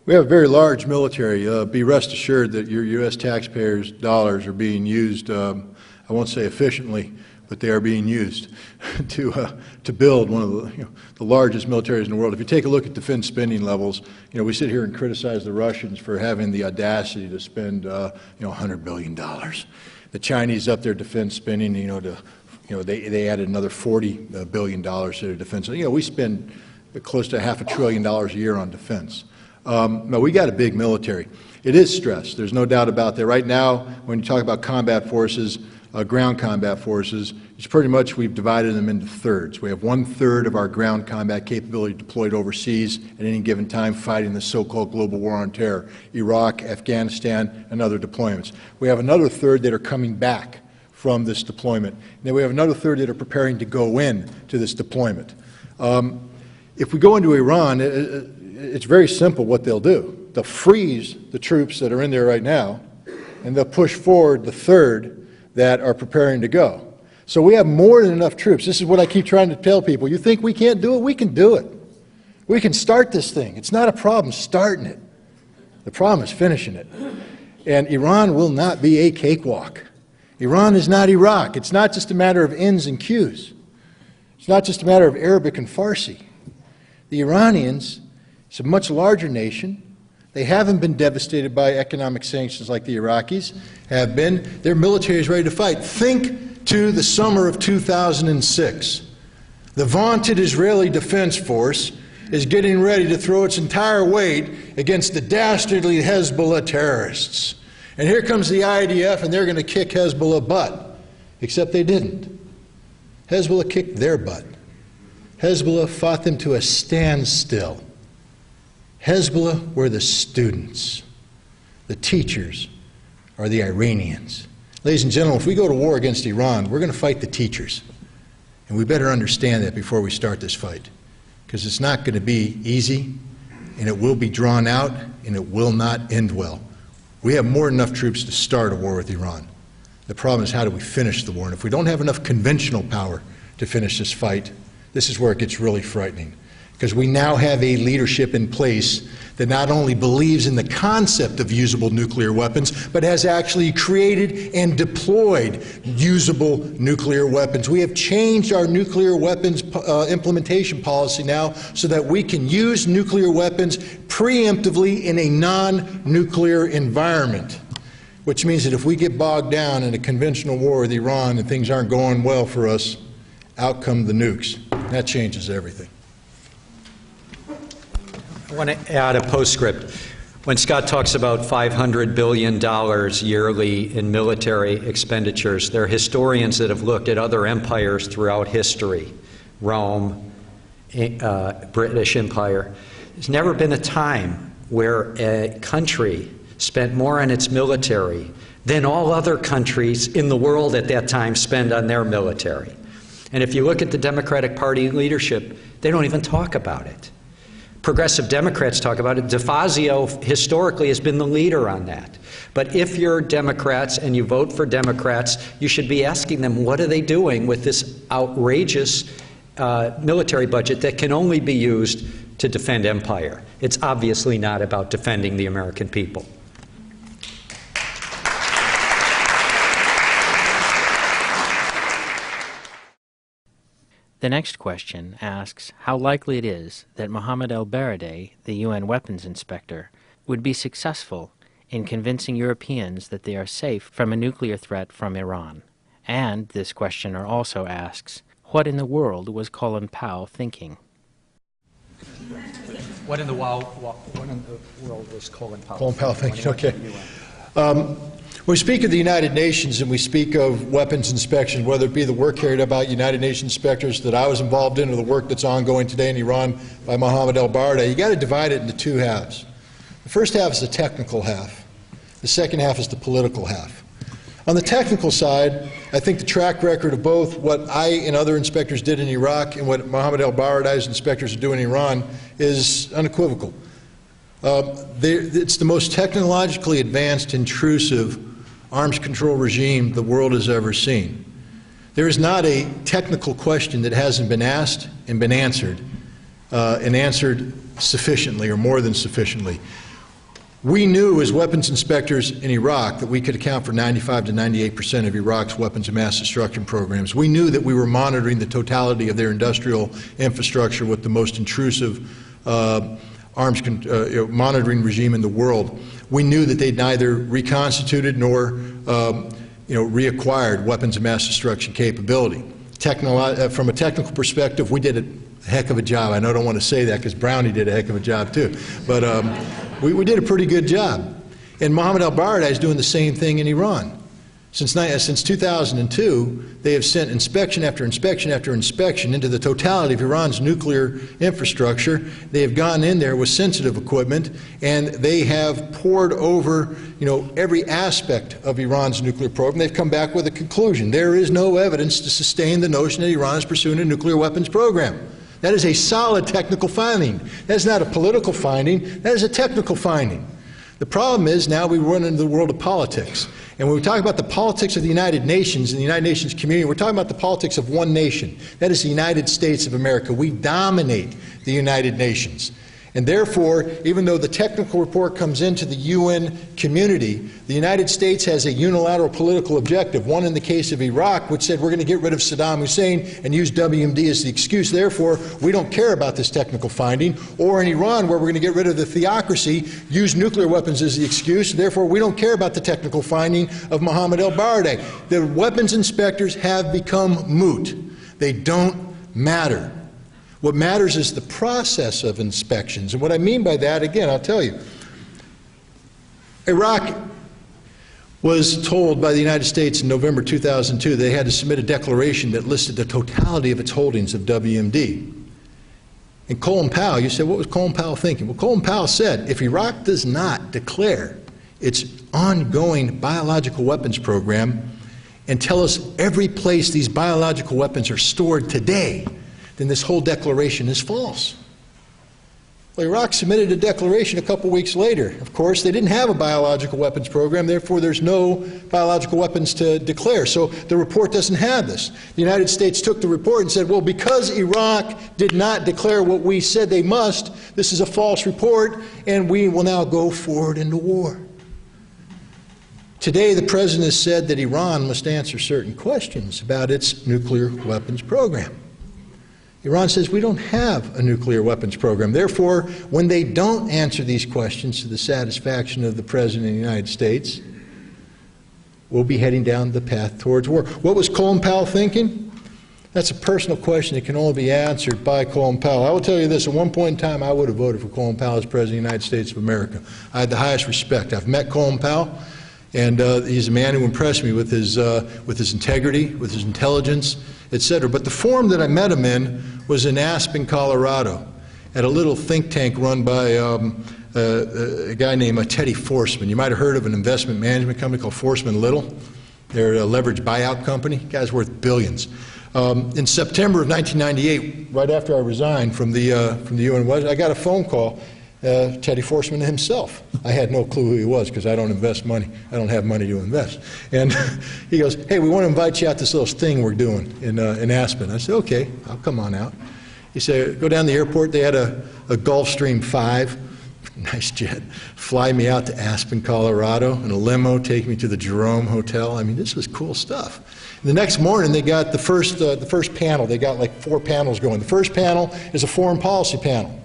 B: We have a very large military. Be rest assured that your U.S. taxpayers' dollars are being used, I won't say efficiently, but they are being used to build one of the largest militaries in the world. If you take a look at defense spending levels, we sit here and criticize the Russians for having the audacity to spend $100 billion. The Chinese up their defense spending, they added another $40 billion to their defense. We spend close to $500 billion a year on defense. No, we got a big military. It is stressed. There's no doubt about that. Right now, when you talk about combat forces, ground combat forces, it's pretty much we've divided them into thirds. We have 1/3 of our ground combat capability deployed overseas at any given time fighting the so-called global war on terror, Iraq, Afghanistan, and other deployments. We have another third that are coming back from this deployment. And then we have another third that are preparing to go in to this deployment. If we go into Iran, it's very simple what they'll do. They'll freeze the troops that are in there right now, and they'll push forward the third that are preparing to go. So we have more than enough troops. This is what I keep trying to tell people. You think we can't do it? We can do it. We can start this thing. It's not a problem starting it. The problem is finishing it. And Iran will not be a cakewalk. Iran is not Iraq. It's not just a matter of N's and Q's. It's not just a matter of Arabic and Farsi. The Iranians, it's a much larger nation. They haven't been devastated by economic sanctions like the Iraqis have been. Their military is ready to fight. Think to the summer of 2006. The vaunted Israeli Defense Force is getting ready to throw its entire weight against the dastardly Hezbollah terrorists. And here comes the IDF, and they're going to kick Hezbollah butt. Except they didn't. Hezbollah kicked their butt. Hezbollah fought them to a standstill. Hezbollah were the students. The teachers are the Iranians. Ladies and gentlemen, if we go to war against Iran, we're going to fight the teachers. And we better understand that before we start this fight, because it's not going to be easy, and it will be drawn out, and it will not end well. We have more than enough troops to start a war with Iran. The problem is, how do we finish the war? And if we don't have enough conventional power to finish this fight, this is where it gets really frightening. Because we now have a leadership in place that not only believes in the concept of usable nuclear weapons, but has actually created and deployed usable nuclear weapons. We have changed our nuclear weapons implementation policy now so that we can use nuclear weapons preemptively in a non-nuclear environment, which means that if we get bogged down in a conventional war with Iran and things aren't going well for us, out come the nukes. That changes everything.
A: I want to add a postscript. When Scott talks about $500 billion yearly in military expenditures, there are historians that have looked at other empires throughout history, Rome, British Empire. There's never been a time where a country spent more on its military than all other countries in the world at that time spend on their military. And if you look at the Democratic Party leadership, they don't even talk about it. Progressive Democrats talk about it. DeFazio historically has been the leader on that. But if you're Democrats and you vote for Democrats, you should be asking them, what are they doing with this outrageous military budget that can only be used to defend empire? It's obviously not about defending the American people.
C: The next question asks how likely it is that Mohammed el-Baradei, the UN weapons inspector, would be successful in convincing Europeans that they are safe from a nuclear threat from Iran. And this questioner also asks, what in the world was Colin Powell thinking?
A: What in the world was Colin Powell?
B: Colin Powell thinking, okay. When we speak of the United Nations and we speak of weapons inspection, whether it be the work carried out by United Nations inspectors that I was involved in or the work that's ongoing today in Iran by Mohammed el-Baradei, you got to divide it into two halves. The first half is the technical half. The second half is the political half. On the technical side, I think the track record of both what I and other inspectors did in Iraq and what Mohammed el-Baradei's inspectors are doing in Iran is unequivocal. It's the most technologically advanced, intrusive arms control regime the world has ever seen. There is not a technical question that hasn't been asked and been answered, and answered sufficiently or more than sufficiently. We knew as weapons inspectors in Iraq that we could account for 95 to 98% of Iraq's weapons of mass destruction programs. We knew that we were monitoring the totality of their industrial infrastructure with the most intrusive monitoring regime in the world. We knew that they'd neither reconstituted nor reacquired weapons of mass destruction capability. From a technical perspective, we did a heck of a job. I know I don't want to say that because Brownie did a heck of a job too. But we did a pretty good job. And Mohammed el-Baradei is doing the same thing in Iran. Since 2002, they have sent inspection after inspection after inspection into the totality of Iran's nuclear infrastructure. They have gone in there with sensitive equipment, and they have poured over, every aspect of Iran's nuclear program. They've come back with a conclusion. There is no evidence to sustain the notion that Iran is pursuing a nuclear weapons program. That is a solid technical finding. That is not a political finding. That is a technical finding. The problem is now we run into the world of politics. And when we talk about the politics of the United Nations and the United Nations community, we're talking about the politics of one nation. That is the United States of America. We dominate the United Nations. And therefore, even though the technical report comes into the UN community, the United States has a unilateral political objective, one in the case of Iraq, which said we're going to get rid of Saddam Hussein and use WMD as the excuse. Therefore, we don't care about this technical finding. Or in Iran, where we're going to get rid of the theocracy, use nuclear weapons as the excuse. Therefore, we don't care about the technical finding of Mohammed el-Baradei. The weapons inspectors have become moot. They don't matter. What matters is the process of inspections. And what I mean by that, again, I'll tell you. Iraq was told by the United States in November 2002 they had to submit a declaration that listed the totality of its holdings of WMD. And Colin Powell, you said, what was Colin Powell thinking? Well, Colin Powell said, if Iraq does not declare its ongoing biological weapons program and tell us every place these biological weapons are stored today, then this whole declaration is false. Well, Iraq submitted a declaration a couple weeks later. Of course, they didn't have a biological weapons program, therefore there's no biological weapons to declare. So the report doesn't have this. The United States took the report and said, well, because Iraq did not declare what we said they must, this is a false report, and we will now go forward into war. Today, the President has said that Iran must answer certain questions about its nuclear weapons program. Iran says we don't have a nuclear weapons program. Therefore, when they don't answer these questions to the satisfaction of the President of the United States, we'll be heading down the path towards war. What was Colin Powell thinking? That's a personal question that can only be answered by Colin Powell. I will tell you this, at one point in time I would have voted for Colin Powell as President of the United States of America. I had the highest respect. I've met Colin Powell, and he's a man who impressed me with his integrity, with his intelligence, etc. But the forum that I met him in was in Aspen, Colorado, at a little think tank run by a guy named Teddy Forsman. You might have heard of an investment management company called Forsman Little. They're a leveraged buyout company. The guy's worth billions. In September of 1998, right after I resigned from the UN, I got a phone call. Teddy Forsman himself. I had no clue who he was because I don't invest money. I don't have money to invest. And he goes, hey, we want to invite you out to this little thing we're doing in Aspen. I said, okay, I'll come on out. He said, go down to the airport. They had a Gulfstream 5, nice jet, fly me out to Aspen, Colorado, in a limo, take me to the Jerome Hotel. I mean, this was cool stuff. The next morning, they got the first panel. They got like 4 panels going. The first panel is a foreign policy panel.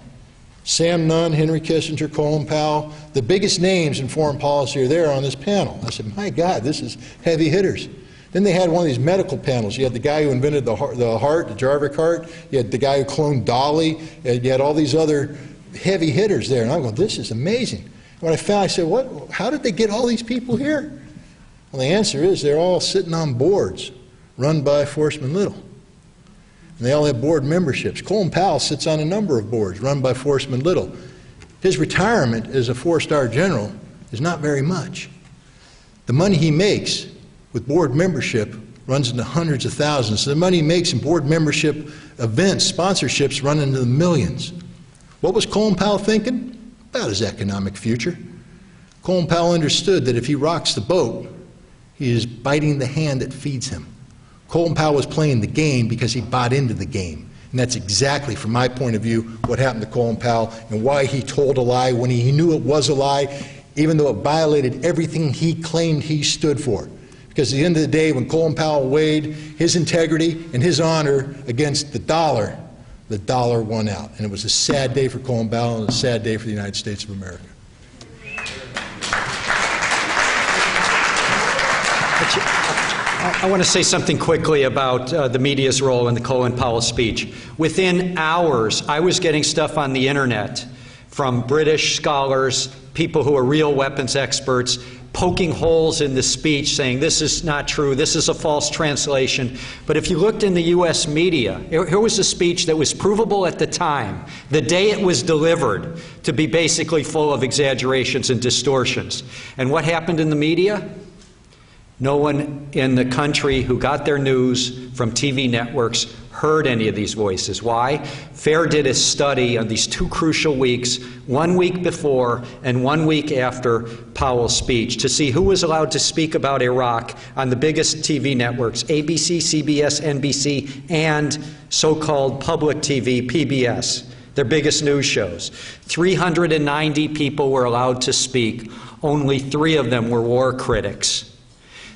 B: Sam Nunn, Henry Kissinger, Colin Powell, the biggest names in foreign policy are there on this panel. I said, my God, this is heavy hitters. Then they had one of these medical panels. You had the guy who invented the heart, the Jarvik heart. You had the guy who cloned Dolly. And you had all these other heavy hitters there. And I'm going, this is amazing. When I found, I said, what? How did they get all these people here? Well, the answer is they're all sitting on boards run by Forsman Little. And they all have board memberships. Colin Powell sits on a number of boards run by Forsman Little. His retirement as a 4-star general is not very much. The money he makes with board membership runs into hundreds of thousands. So the money he makes in board membership events, sponsorships, run into the millions. What was Colin Powell thinking? About his economic future. Colin Powell understood that if he rocks the boat, he is biting the hand that feeds him. Colin Powell was playing the game because he bought into the game. And that's exactly, from my point of view, what happened to Colin Powell and why he told a lie when he knew it was a lie, even though it violated everything he claimed he stood for. Because at the end of the day, when Colin Powell weighed his integrity and his honor against the dollar won out. And it was a sad day for Colin Powell and a sad day for the United States of America.
A: I want to say something quickly about the media's role in the Colin Powell speech. Within hours, I was getting stuff on the internet from British scholars, people who are real weapons experts, poking holes in the speech, saying this is not true, this is a false translation. But if you looked in the U.S. media, here was a speech that was provable at the time, the day it was delivered, to be basically full of exaggerations and distortions. And what happened in the media? No one in the country who got their news from TV networks heard any of these voices. Why? FAIR did a study on these 2 crucial weeks, 1 week before and 1 week after Powell's speech, to see who was allowed to speak about Iraq on the biggest TV networks, ABC, CBS, NBC, and so-called public TV, PBS, their biggest news shows. 390 people were allowed to speak. Only 3 of them were war critics.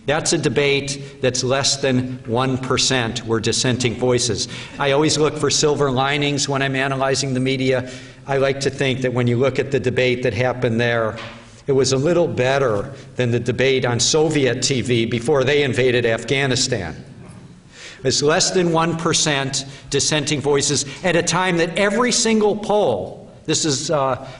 A: That's a debate that's less than 1% were dissenting voices. I always look for silver linings when I'm analyzing the media. I like to think that when you look at the debate that happened there, it was a little better than the debate on Soviet TV before they invaded Afghanistan. It's less than 1% dissenting voices at a time that every single poll, this is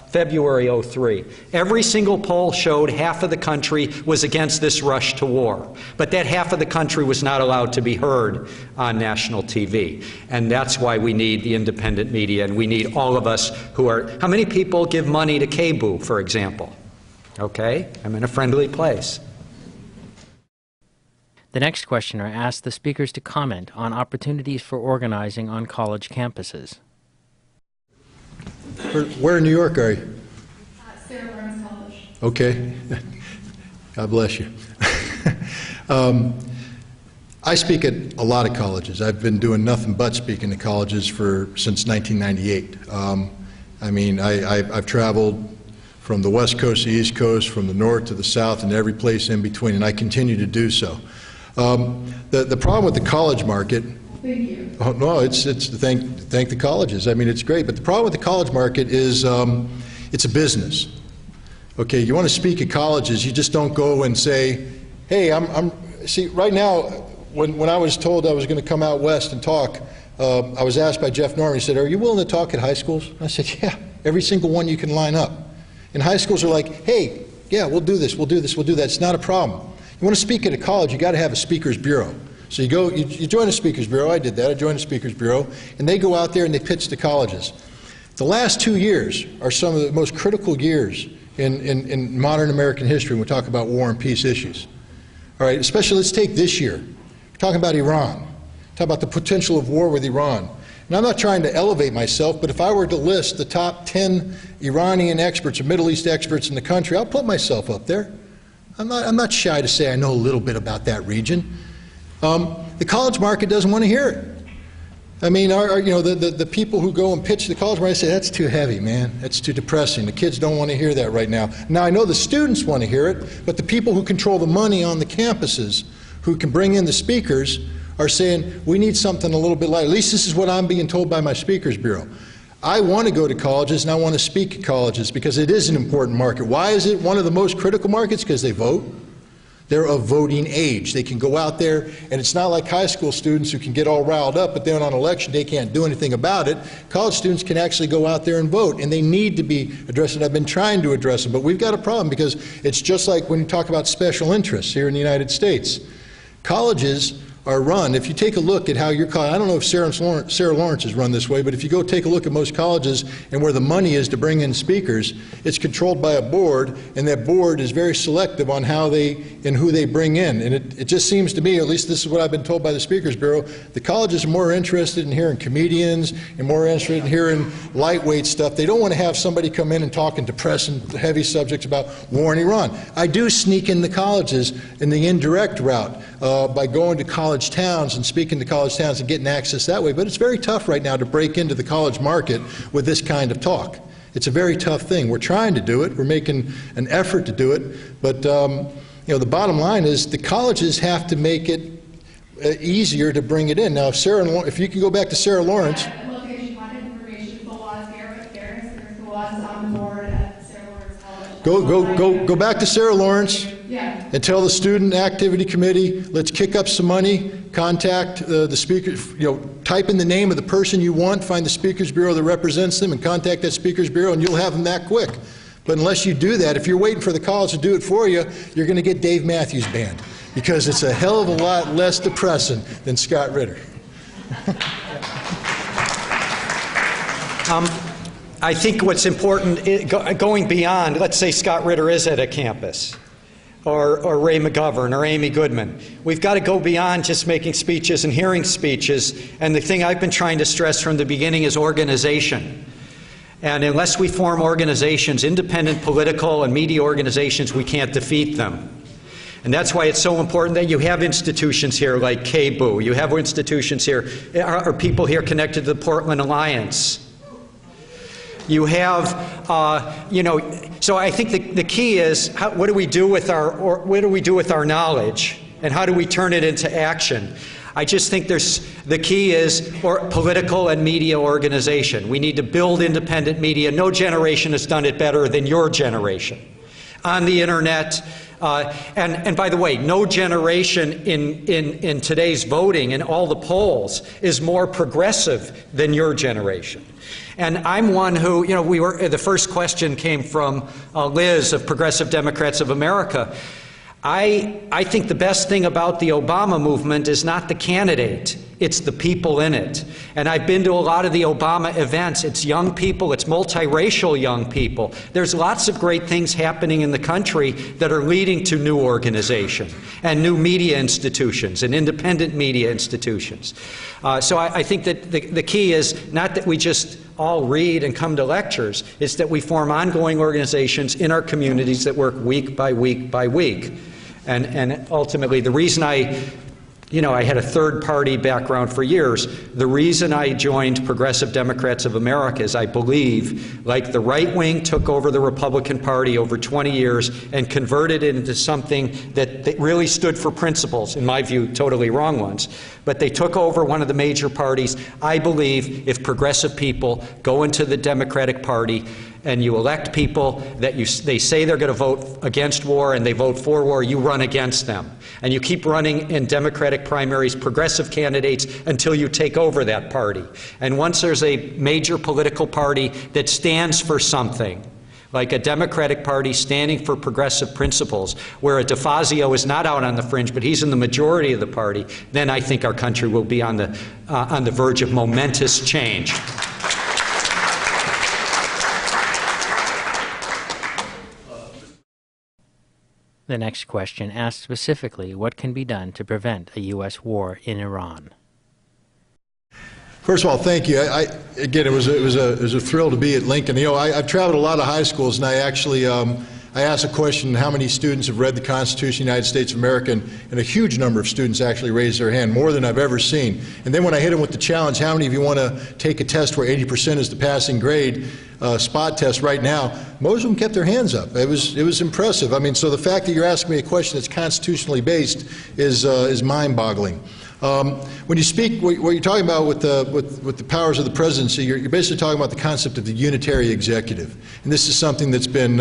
A: February '03. Every single poll showed half of the country was against this rush to war. But that half of the country was not allowed to be heard on national TV. And that's why we need the independent media, and we need all of us who are... How many people give money to KBOO, for example? Okay? I'm in a friendly place.
C: The next questioner asked the speakers to comment on opportunities for organizing on college campuses.
B: Where in New York are you?
D: Sarah Lawrence College.
B: Okay. God bless you. I speak at a lot of colleges. I've been doing nothing but speaking to colleges since 1998. I've traveled from the West Coast to the East Coast, from the North to the South, and every place in between, and I continue to do so. The problem with the college market.
D: Thank you.
B: Oh, no, it's to thank the colleges. I mean, it's great, but the problem with the college market is it's a business. Okay, you want to speak at colleges, you just don't go and say, hey, see, right now, when I was told I was going to come out west and talk, I was asked by Jeff Norman, he said, are you willing to talk at high schools? And I said, yeah, every single one you can line up. And high schools are like, hey, yeah, we'll do this, we'll do this, we'll do that. It's not a problem. You want to speak at a college, you got to have a speaker's bureau. So you join a speakers bureau. I did that. I joined a speakers bureau, and they go out there and they pitch to colleges. The last 2 years are some of the most critical years in modern American history when we talk about war and peace issues. All right, especially let's take this year. We're talking about Iran. Talk about the potential of war with Iran. And I'm not trying to elevate myself, but if I were to list the top 10 Iranian experts or Middle East experts in the country, I'll put myself up there. I'm not shy to say I know a little bit about that region. The college market doesn't want to hear it. I mean, the people who go and pitch the college market say, that's too heavy, man. That's too depressing. The kids don't want to hear that right now. Now, I know the students want to hear it, but the people who control the money on the campuses, who can bring in the speakers, are saying, we need something a little bit lighter. At least this is what I'm being told by my speakers bureau. I want to go to colleges and I want to speak at colleges because it is an important market. Why is it one of the most critical markets? Because they vote. They're of voting age. They can go out there, and it's not like high school students who can get all riled up, but then on election day can't do anything about it. College students can actually go out there and vote, and they need to be addressed, and I've been trying to address them. But we've got a problem because it's just like when you talk about special interests here in the United States. Colleges are run, if you take a look at how your college, I don't know if Sarah Lawrence is run this way, but if you go take a look at most colleges and where the money is to bring in speakers, it's controlled by a board, and that board is very selective on how and who they bring in. And it just seems to me, at least this is what I've been told by the Speakers Bureau, the colleges are more interested in hearing comedians and more interested in hearing lightweight stuff. They don't want to have somebody come in and talk in depressing, heavy subjects about war in Iran. I do sneak in the colleges in the indirect route by going to college towns and speaking to college towns and getting access that way, but it's very tough right now to break into the college market with this kind of talk. It's a very tough thing. We're trying to do it. We're making an effort to do it, but the bottom line is the colleges have to make it easier to bring it in. Now, if you can go back to Sarah Lawrence.
D: Location, contact information, the laws there, but there's the laws on the board at Sarah Lawrence College.
B: Go back to Sarah Lawrence.
D: Yeah.
B: And tell the student activity committee, let's kick up some money, contact the speaker, type in the name of the person you want, find the Speakers Bureau that represents them, and contact that Speakers Bureau, and you'll have them that quick. But unless you do that, if you're waiting for the college to do it for you, you're going to get Dave Matthews Band, because it's a hell of a lot less depressing than Scott Ritter.
A: I think what's important, going beyond, let's say Scott Ritter is at a campus, or Ray McGovern, or Amy Goodman. We've got to go beyond just making speeches and hearing speeches, and the thing I've been trying to stress from the beginning is organization. And unless we form organizations, independent political and media organizations, we can't defeat them. And that's why it's so important that you have institutions here like KBOO. You have institutions here, or people here connected to the Portland Alliance. You have, so I think the key is what do we do with our knowledge, and how do we turn it into action? I just think the key is political and media organization. We need to build independent media. No generation has done it better than your generation. On the internet, and by the way, no generation in today's voting in all the polls is more progressive than your generation. And I'm one who, the first question came from Liz of Progressive Democrats of America. I think the best thing about the Obama movement is not the candidate. It's the people in it. And I've been to a lot of the Obama events. It's young people. It's multiracial young people. There's lots of great things happening in the country that are leading to new organization and new media institutions and independent media institutions. So I think that the key is not that we just all read and come to lectures. It's that we form ongoing organizations in our communities that work week by week by week. And ultimately, the reason I had a third-party background for years. The reason I joined Progressive Democrats of America is I believe, like the right wing took over the Republican Party over 20 years and converted it into something that really stood for principles, in my view, totally wrong ones. But they took over one of the major parties. I believe if progressive people go into the Democratic Party and you elect people that they say they're going to vote against war and they vote for war, you run against them. And you keep running in Democratic primaries progressive candidates until you take over that party. And once there's a major political party that stands for something, like a Democratic Party standing for progressive principles, where a DeFazio is not out on the fringe, but he's in the majority of the party, then I think our country will be on the verge of momentous change.
C: The next question asks specifically what can be done to prevent a U.S. war in Iran.
B: First of all, thank you. Again, it was a thrill to be at Lincoln. I've traveled a lot of high schools, and I actually I asked a question: how many students have read the Constitution of the United States of America? And a huge number of students actually raised their hand, more than I've ever seen. And then when I hit them with the challenge, how many of you want to take a test where 80% is the passing grade, spot test right now? Most of them kept their hands up. It was impressive. I mean, so the fact that you're asking me a question that's constitutionally based is mind-boggling. When you speak, what you're talking about with the powers of the presidency, you're basically talking about the concept of the unitary executive, and this is something that's been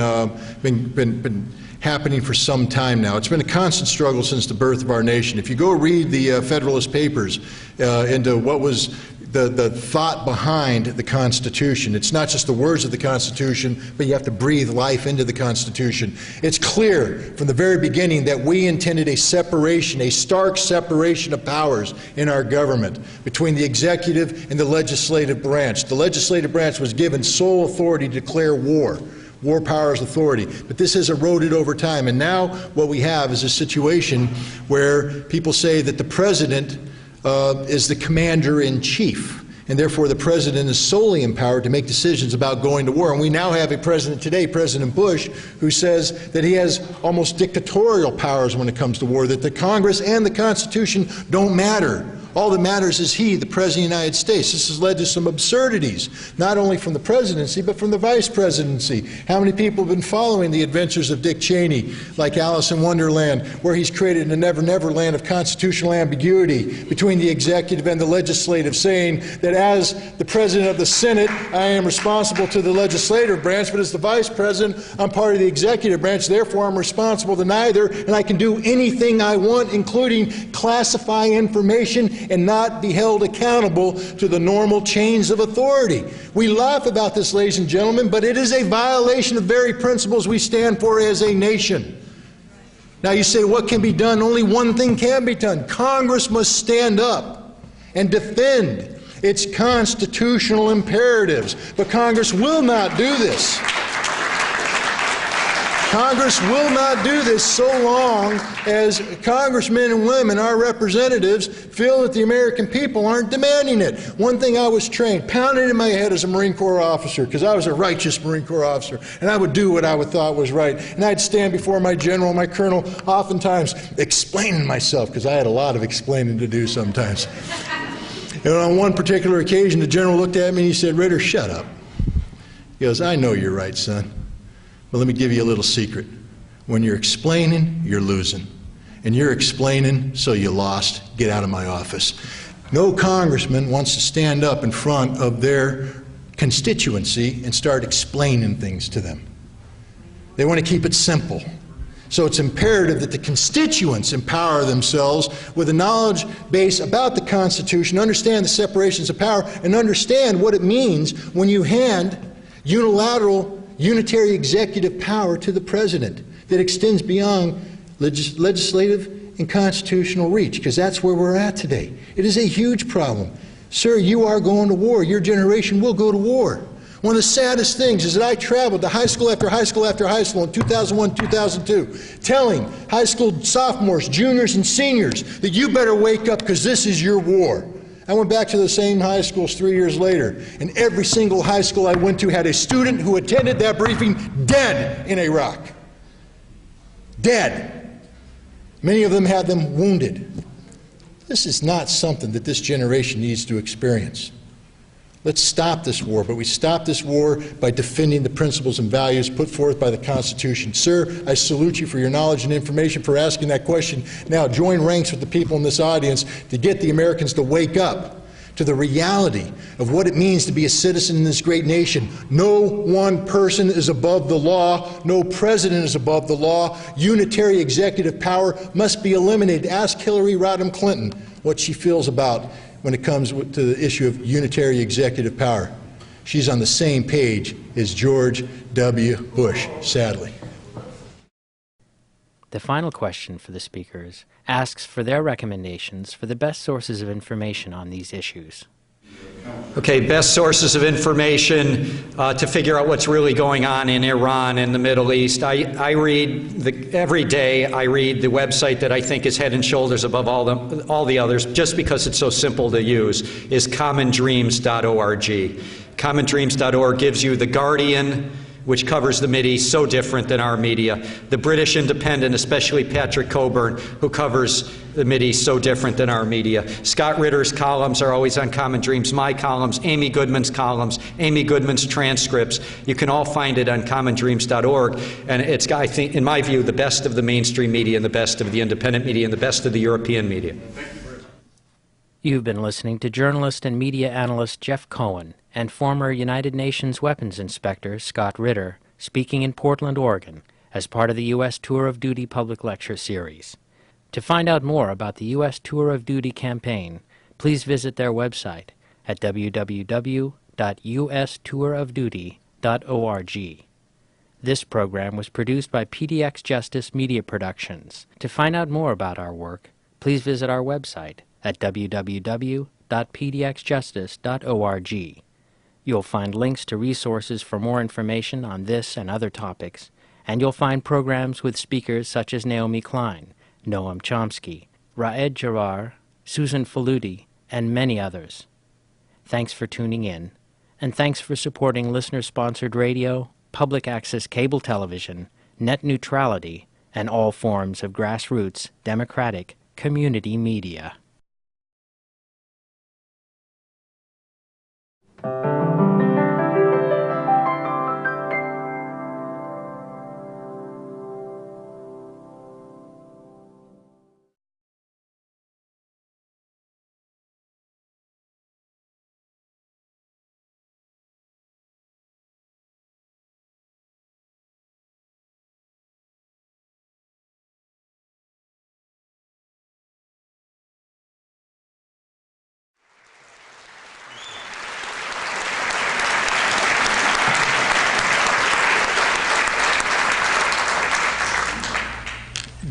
B: happening for some time now. It's been a constant struggle since the birth of our nation. If you go read the Federalist Papers into what was the thought behind the Constitution. It's not just the words of the Constitution, but you have to breathe life into the Constitution. It's clear from the very beginning that we intended a separation, a stark separation of powers in our government between the executive and the legislative branch. The legislative branch was given sole authority to declare war. War powers authority. But this has eroded over time. And now what we have is a situation where people say that the president is the commander-in-chief, and therefore the president is solely empowered to make decisions about going to war. And we now have a president today, President Bush, who says that he has almost dictatorial powers when it comes to war, that the Congress and the Constitution don't matter. All that matters is he, the President of the United States. This has led to some absurdities, not only from the presidency, but from the vice presidency. How many people have been following the adventures of Dick Cheney, like Alice in Wonderland, where he's created a never-never land of constitutional ambiguity between the executive and the legislative, saying that as the President of the Senate, I am responsible to the legislative branch, but as the vice president, I'm part of the executive branch, therefore I'm responsible to neither, and I can do anything I want, including classify information and not be held accountable to the normal chains of authority. We laugh about this, ladies and gentlemen, but it is a violation of very principles we stand for as a nation. Now you say, what can be done? Only one thing can be done. Congress must stand up and defend its constitutional imperatives. But Congress will not do this. Congress will not do this so long as congressmen and women, our representatives, feel that the American people aren't demanding it. One thing I was trained, pounded in my head as a Marine Corps officer, because I was a righteous Marine Corps officer, and I would do what I thought was right. And I'd stand before my general, my colonel, oftentimes explaining myself, because I had a lot of explaining to do sometimes. And on one particular occasion, the general looked at me and he said, "Ritter, shut up." He goes, "I know you're right, son. But let me give you a little secret. When you're explaining, you're losing. And you're explaining, so you lost. Get out of my office." No congressman wants to stand up in front of their constituency and start explaining things to them. They want to keep it simple. So it's imperative that the constituents empower themselves with a knowledge base about the Constitution, understand the separations of power, and understand what it means when you hand unilateral unitary executive power to the president that extends beyond legislative and constitutional reach, because that's where we're at today. It is a huge problem. Sir, you are going to war. Your generation will go to war. One of the saddest things is that I traveled to high school after high school after high school in 2001, 2002, telling high school sophomores, juniors, and seniors that you better wake up because this is your war. I went back to the same high schools 3 years later, and every single high school I went to had a student who attended that briefing dead in Iraq. Dead. Many of them had them wounded. This is not something that this generation needs to experience. Let's stop this war, but we stop this war by defending the principles and values put forth by the Constitution. Sir, I salute you for your knowledge and information for asking that question. Now join ranks with the people in this audience to get the Americans to wake up to the reality of what it means to be a citizen in this great nation. No one person is above the law. No president is above the law. Unitary executive power must be eliminated. Ask Hillary Rodham Clinton what she feels about when it comes to the issue of unitary executive power. She's on the same page as George W. Bush, sadly.
C: The final question for the speakers asks for their recommendations for the best sources of information on these issues.
A: Okay, best sources of information to figure out what's really going on in Iran and the Middle East. I read every day. I read the website that I think is head and shoulders above all the others, just because it's so simple to use, is commondreams.org. Commondreams.org gives you The Guardian, which covers the Mideast, so different than our media. The British Independent, especially Patrick Coburn, who covers the Mideast, so different than our media. Scott Ritter's columns are always on Common Dreams. My columns, Amy Goodman's columns, Amy Goodman's transcripts. You can all find it on commondreams.org. And it's, I think, in my view, the best of the mainstream media and the best of the independent media and the best of the European media.
C: You've been listening to journalist and media analyst Jeff Cohen and former United Nations Weapons Inspector Scott Ritter speaking in Portland, Oregon, as part of the U.S. Tour of Duty public lecture series. To find out more about the U.S. Tour of Duty campaign, please visit their website at www.ustourofduty.org. This program was produced by PDxJustice Media Productions. To find out more about our work, please visit our website at www.pdxjustice.org. You'll find links to resources for more information on this and other topics, and you'll find programs with speakers such as Naomi Klein, Noam Chomsky, Raed Jarrar, Susan Faludi, and many others. Thanks for tuning in, and thanks for supporting listener-sponsored radio, public access cable television, net neutrality, and all forms of grassroots, democratic, community media.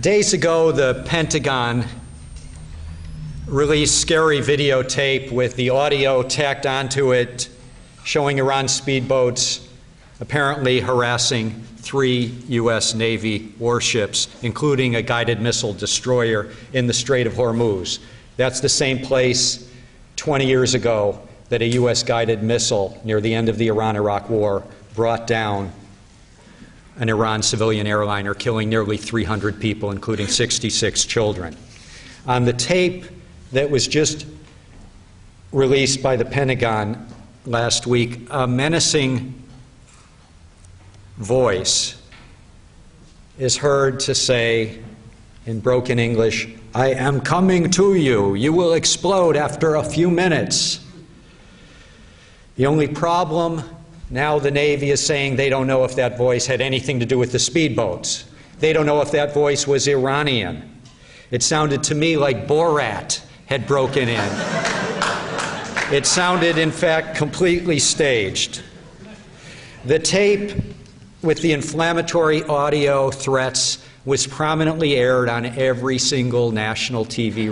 A: Days ago, the Pentagon released scary videotape with the audio tacked onto it showing Iran speedboats apparently harassing 3 U.S. Navy warships, including a guided missile destroyer in the Strait of Hormuz. That's the same place 20 years ago that a U.S. guided missile near the end of the Iran-Iraq War brought down an Iran civilian airliner, killing nearly 300 people, including 66 children. On the tape that was just released by the Pentagon last week, a menacing voice is heard to say in broken English, "I am coming to you. You will explode after a few minutes." The only problem, now the Navy is saying they don't know if that voice had anything to do with the speedboats. They don't know if that voice was Iranian. It sounded to me like Borat had broken in. It sounded, in fact, completely staged. The tape with the inflammatory audio threats was prominently aired on every single national TV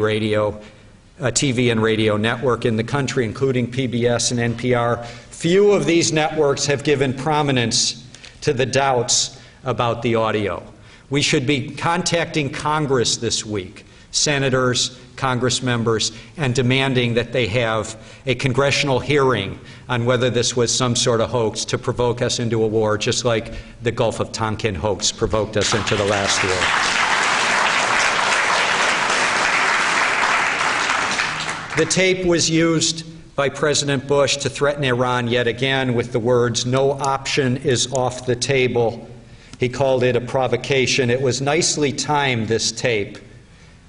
A: and radio network in the country, including PBS and NPR. Few of these networks have given prominence to the doubts about the audio. We should be contacting Congress this week, senators, Congress members, and demanding that they have a congressional hearing on whether this was some sort of hoax to provoke us into a war, just like the Gulf of Tonkin hoax provoked us into the last war. The tape was used by President Bush to threaten Iran yet again with the words, "No option is off the table." He called it a provocation. It was nicely timed, this tape.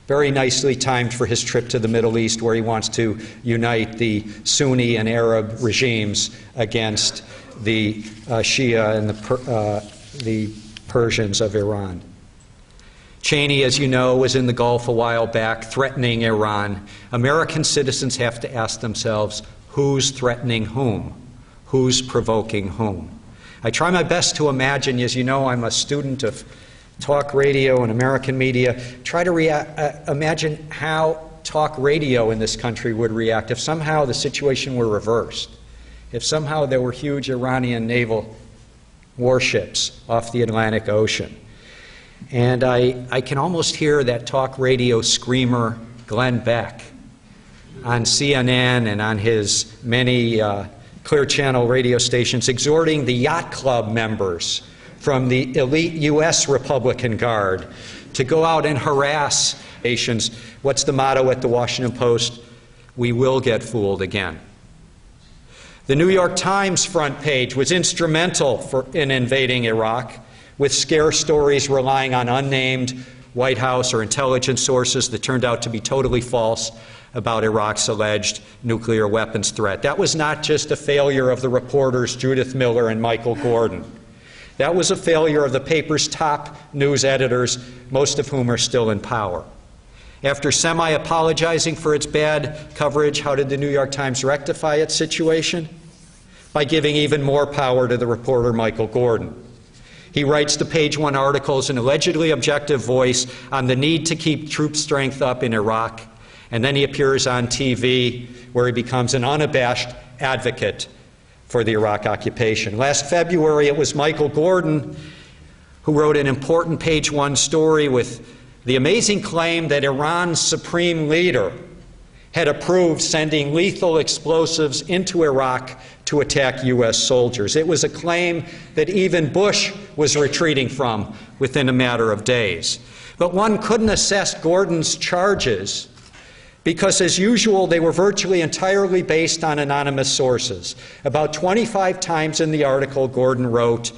A: Very nicely timed for his trip to the Middle East, where he wants to unite the Sunni and Arab regimes against the Shia and the Persians of Iran. Cheney, as you know, was in the Gulf a while back threatening Iran. American citizens have to ask themselves, who's threatening whom? Who's provoking whom? I try my best to imagine, as you know, I'm a student of talk radio and American media, try to imagine how talk radio in this country would react if somehow the situation were reversed, if somehow there were huge Iranian naval warships off the Atlantic Ocean. And I can almost hear that talk radio screamer Glenn Beck on CNN and on his many Clear Channel radio stations exhorting the yacht club members from the elite U.S. Republican Guard to go out and harass nations. What's the motto at the Washington Post? We will get fooled again. The New York Times front page was instrumental in invading Iraq, with scare stories relying on unnamed White House or intelligence sources that turned out to be totally false about Iraq's alleged nuclear weapons threat. That was not just a failure of the reporters Judith Miller and Michael Gordon. That was a failure of the paper's top news editors, most of whom are still in power. After semi-apologizing for its bad coverage, how did the New York Times rectify its situation? By giving even more power to the reporter Michael Gordon. He writes the page one articles in allegedly objective voice on the need to keep troop strength up in Iraq, and then he appears on TV where he becomes an unabashed advocate for the Iraq occupation. Last February, it was Michael Gordon who wrote an important page one story with the amazing claim that Iran's supreme leader had approved sending lethal explosives into Iraq to attack U.S. soldiers. It was a claim that even Bush was retreating from within a matter of days. But one couldn't assess Gordon's charges because, as usual, they were virtually entirely based on anonymous sources. About 25 times in the article, Gordon wrote,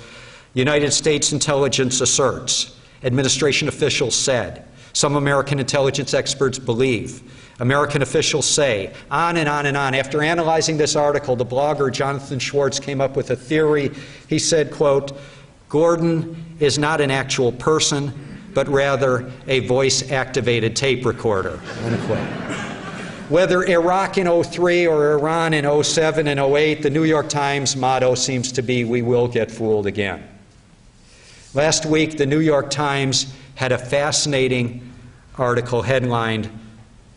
A: United States intelligence asserts, administration officials said, some American intelligence experts believe, American officials say, on and on and on. After analyzing this article, the blogger Jonathan Schwartz came up with a theory. He said, quote, Gordon is not an actual person, but rather a voice-activated tape recorder, unquote. Whether Iraq in 03 or Iran in 07 and 08, the New York Times motto seems to be, we will get fooled again. Last week, the New York Times had a fascinating article headlined,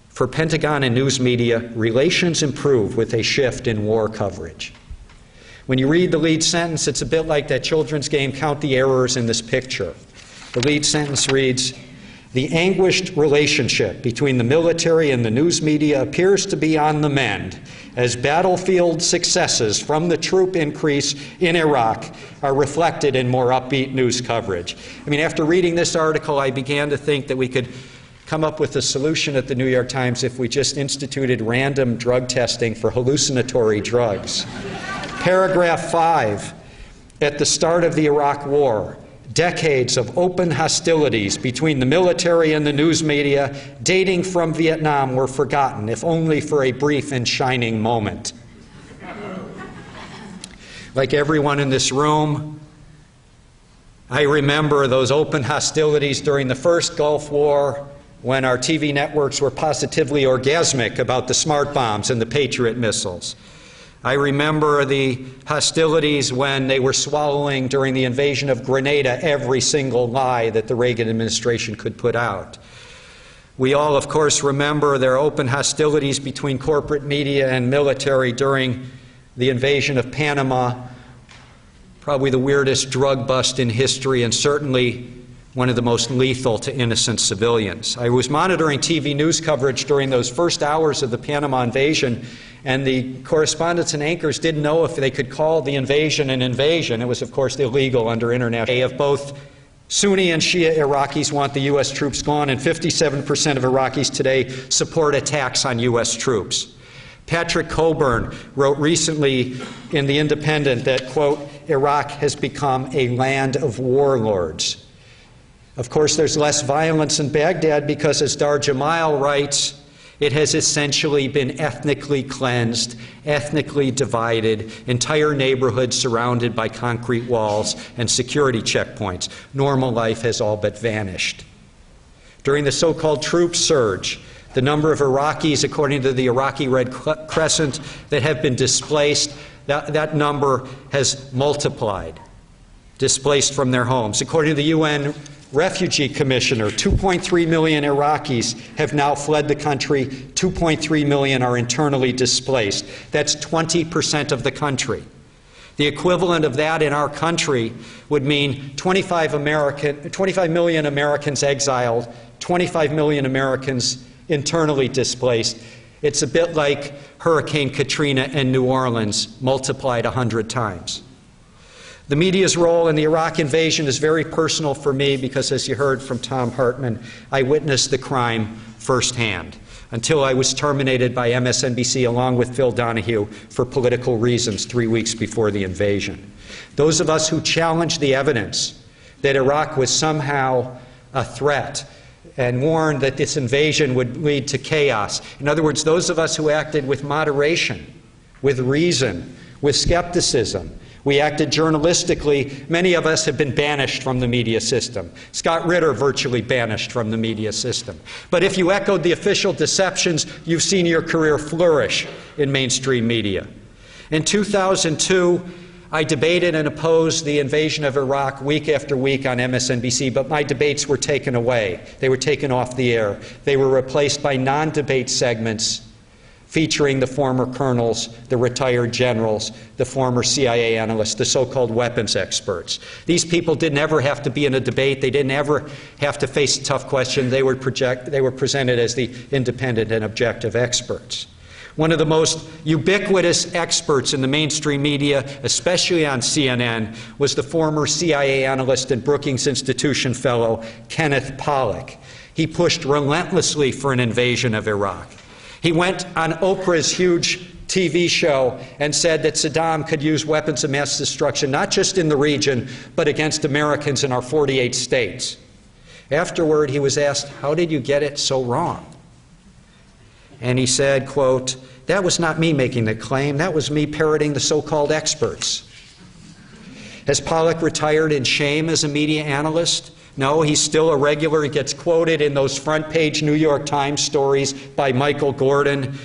A: For Pentagon and News Media, Relations Improve with a Shift in War Coverage. When you read the lead sentence, it's a bit like that children's game, Count the Errors in this picture. The lead sentence reads, the anguished relationship between the military and the news media appears to be on the mend as battlefield successes from the troop increase in Iraq are reflected in more upbeat news coverage. I mean, after reading this article, I began to think that we could come up with a solution at the New York Times if we just instituted random drug testing for hallucinatory drugs. Paragraph 5, at the start of the Iraq War, decades of open hostilities between the military and the news media dating from Vietnam were forgotten, if only for a brief and shining moment. Like everyone in this room, I remember those open hostilities during the first Gulf War when our TV networks were positively orgasmic about the smart bombs and the Patriot missiles. I remember the hostilities when they were swallowing, during the invasion of Grenada, every single lie that the Reagan administration could put out. We all, of course, remember their open hostilities between corporate media and military during the invasion of Panama, probably the weirdest drug bust in history and certainly one of the most lethal to innocent civilians. I was monitoring TV news coverage during those first hours of the Panama invasion, and the correspondents and anchors didn't know if they could call the invasion an invasion. It was, of course, illegal under international law. Of both Sunni and Shia Iraqis want the U.S. troops gone, and 57% of Iraqis today support attacks on U.S. troops. Patrick Coburn wrote recently in The Independent that, quote, Iraq has become a land of warlords. Of course, there's less violence in Baghdad because, as Dar Jamal writes, it has essentially been ethnically cleansed, ethnically divided, entire neighborhoods surrounded by concrete walls and security checkpoints. Normal life has all but vanished. During the so-called troop surge, the number of Iraqis, according to the Iraqi Red Crescent, that have been displaced, that number has multiplied, displaced from their homes. According to the UN Refugee Commissioner, 2.3 million Iraqis have now fled the country. 2.3 million are internally displaced. That's 20% of the country. The equivalent of that in our country would mean 25 million Americans exiled, 25 million Americans internally displaced. It's a bit like Hurricane Katrina in New Orleans multiplied 100 times. The media's role in the Iraq invasion is very personal for me because, as you heard from Tom Hartman, I witnessed the crime firsthand until I was terminated by MSNBC along with Phil Donahue for political reasons 3 weeks before the invasion. Those of us who challenged the evidence that Iraq was somehow a threat and warned that this invasion would lead to chaos. In other words, those of us who acted with moderation, with reason, with skepticism. We acted journalistically. Many of us have been banished from the media system. Scott Ritter virtually banished from the media system. But if you echoed the official deceptions, you've seen your career flourish in mainstream media. In 2002, I debated and opposed the invasion of Iraq week after week on MSNBC, but my debates were taken away. They were taken off the air. They were replaced by non-debate segments featuring the former colonels, the retired generals, the former CIA analysts, the so-called weapons experts. These people didn't ever have to be in a debate. They didn't ever have to face a tough question. They were presented as the independent and objective experts. One of the most ubiquitous experts in the mainstream media, especially on CNN, was the former CIA analyst and Brookings Institution fellow, Kenneth Pollack. He pushed relentlessly for an invasion of Iraq. He went on Oprah's huge TV show and said that Saddam could use weapons of mass destruction not just in the region, but against Americans in our 48 states. Afterward, he was asked, "How did you get it so wrong?" And he said, quote, "That was not me making the claim, that was me parroting the so-called experts." Has Pollack retired in shame as a media analyst? No, he's still a regular. He gets quoted in those front-page New York Times stories by Michael Gordon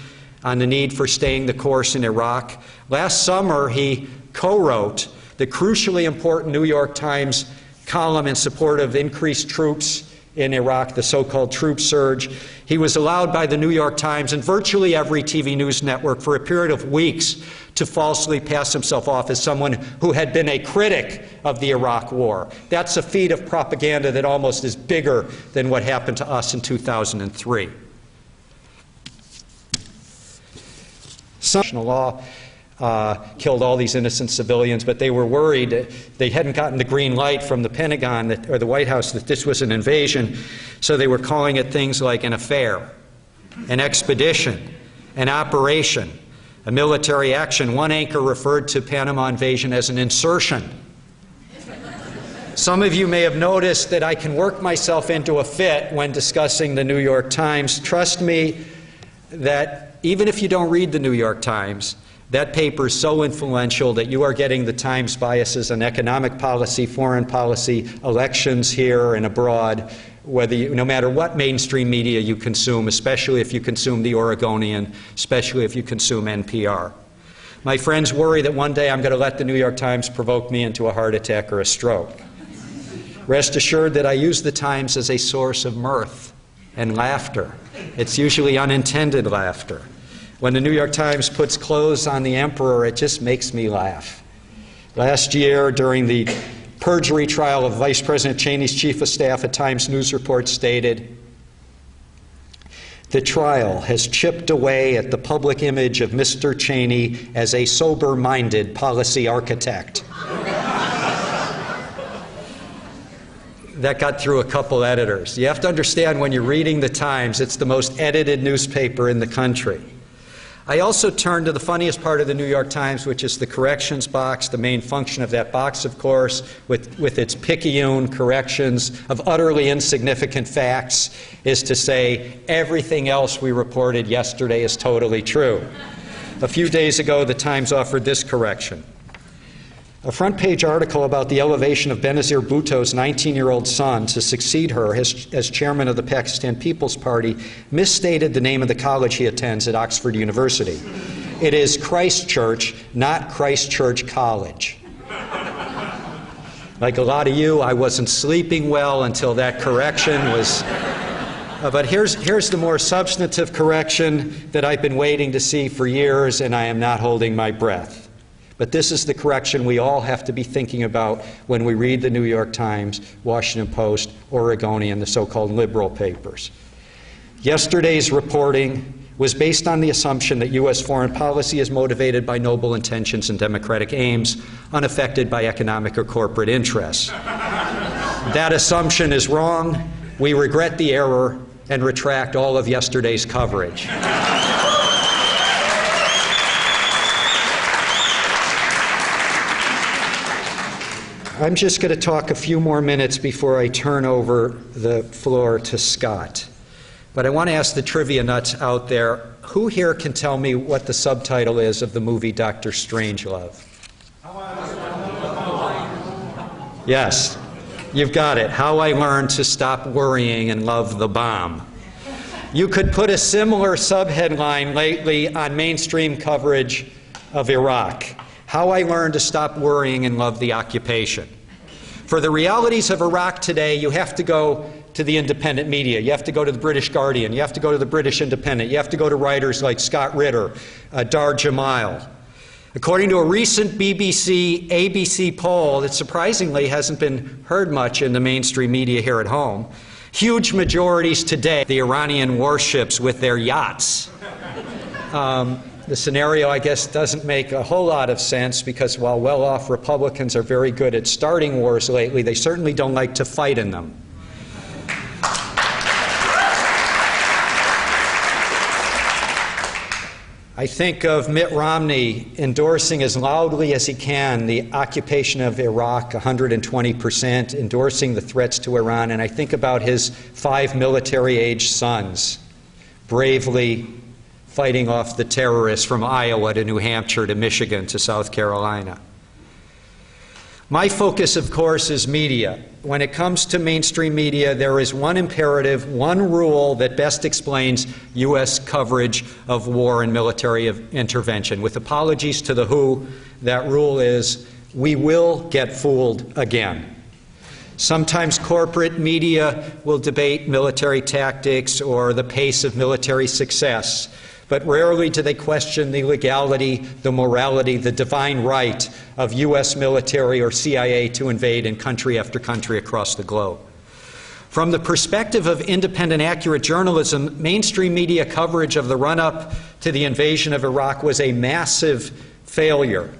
A: on the need for staying the course in Iraq. Last summer, he co-wrote the crucially important New York Times column in support of increased troops in Iraq, the so-called troop surge. He was allowed by the New York Times and virtually every TV news network for a period of weeks to falsely pass himself off as someone who had been a critic of the Iraq War. That's a feat of propaganda that almost is bigger than what happened to us in 2003. National law killed all these innocent civilians, but they were worried. They hadn't gotten the green light from the Pentagon or the White House that this was an invasion, so they were calling it things like an affair, an expedition, an operation, a military action. One anchor referred to Panama invasion as an insertion. Some of you may have noticed that I can work myself into a fit when discussing the New York Times. Trust me that even if you don't read the New York Times, that paper is so influential that you are getting the Times biases on economic policy, foreign policy, elections here and abroad, no matter what mainstream media you consume, especially if you consume The Oregonian, especially if you consume NPR. My friends worry that one day I'm going to let the New York Times provoke me into a heart attack or a stroke. Rest assured that I use the Times as a source of mirth and laughter. It's usually unintended laughter. When the New York Times puts clothes on the emperor, it just makes me laugh. Last year, during the perjury trial of Vice President Cheney's chief of staff, a Times News report stated, "The trial has chipped away at the public image of Mr. Cheney as a sober-minded policy architect." That got through a couple editors. You have to understand, when you're reading the Times, it's the most edited newspaper in the country. I also turned to the funniest part of the New York Times, which is the corrections box. The main function of that box, of course, with its picayune corrections of utterly insignificant facts, is to say everything else we reported yesterday is totally true. A few days ago, the Times offered this correction. A front-page article about the elevation of Benazir Bhutto's 19-year-old son to succeed her as chairman of the Pakistan People's Party misstated the name of the college he attends at Oxford University. It is Christ Church, not Christ Church College. Like a lot of you, I wasn't sleeping well until that correction was... but here's the more substantive correction that I've been waiting to see for years, and I am not holding my breath. But this is the correction we all have to be thinking about when we read the New York Times, Washington Post, Oregonian, the so-called liberal papers. Yesterday's reporting was based on the assumption that U.S. foreign policy is motivated by noble intentions and democratic aims, unaffected by economic or corporate interests. That assumption is wrong. We regret the error and retract all of yesterday's coverage. I'm just going to talk a few more minutes before I turn over the floor to Scott. But I want to ask the trivia nuts out there, who here can tell me what the subtitle is of the movie Dr. Strangelove? Yes, you've got it. How I Learned to Stop Worrying and Love the Bomb. You could put a similar subheadline lately on mainstream coverage of Iraq. How I Learned to Stop Worrying and Love the Occupation. For the realities of Iraq today, you have to go to the independent media. You have to go to the British Guardian. You have to go to the British Independent. You have to go to writers like Scott Ritter, Dar Jamal. According to a recent BBC poll that surprisingly hasn't been heard much in the mainstream media here at home, huge majorities today, the Iranian warships with their yachts. The scenario, I guess, doesn't make a whole lot of sense because while well-off Republicans are very good at starting wars lately, they certainly don't like to fight in them. I think of Mitt Romney endorsing as loudly as he can the occupation of Iraq, 120%, endorsing the threats to Iran, and I think about his 5 military-aged sons bravely fighting off the terrorists from Iowa to New Hampshire to Michigan to South Carolina. My focus, of course, is media. When it comes to mainstream media, there is one imperative, one rule that best explains U.S. coverage of war and military intervention. With apologies to the WHO, that rule is, we will get fooled again. Sometimes corporate media will debate military tactics or the pace of military success, but rarely do they question the legality, the morality, the divine right of U.S. military or CIA to invade in country after country across the globe. From the perspective of independent, accurate journalism, mainstream media coverage of the run-up to the invasion of Iraq was a massive failure.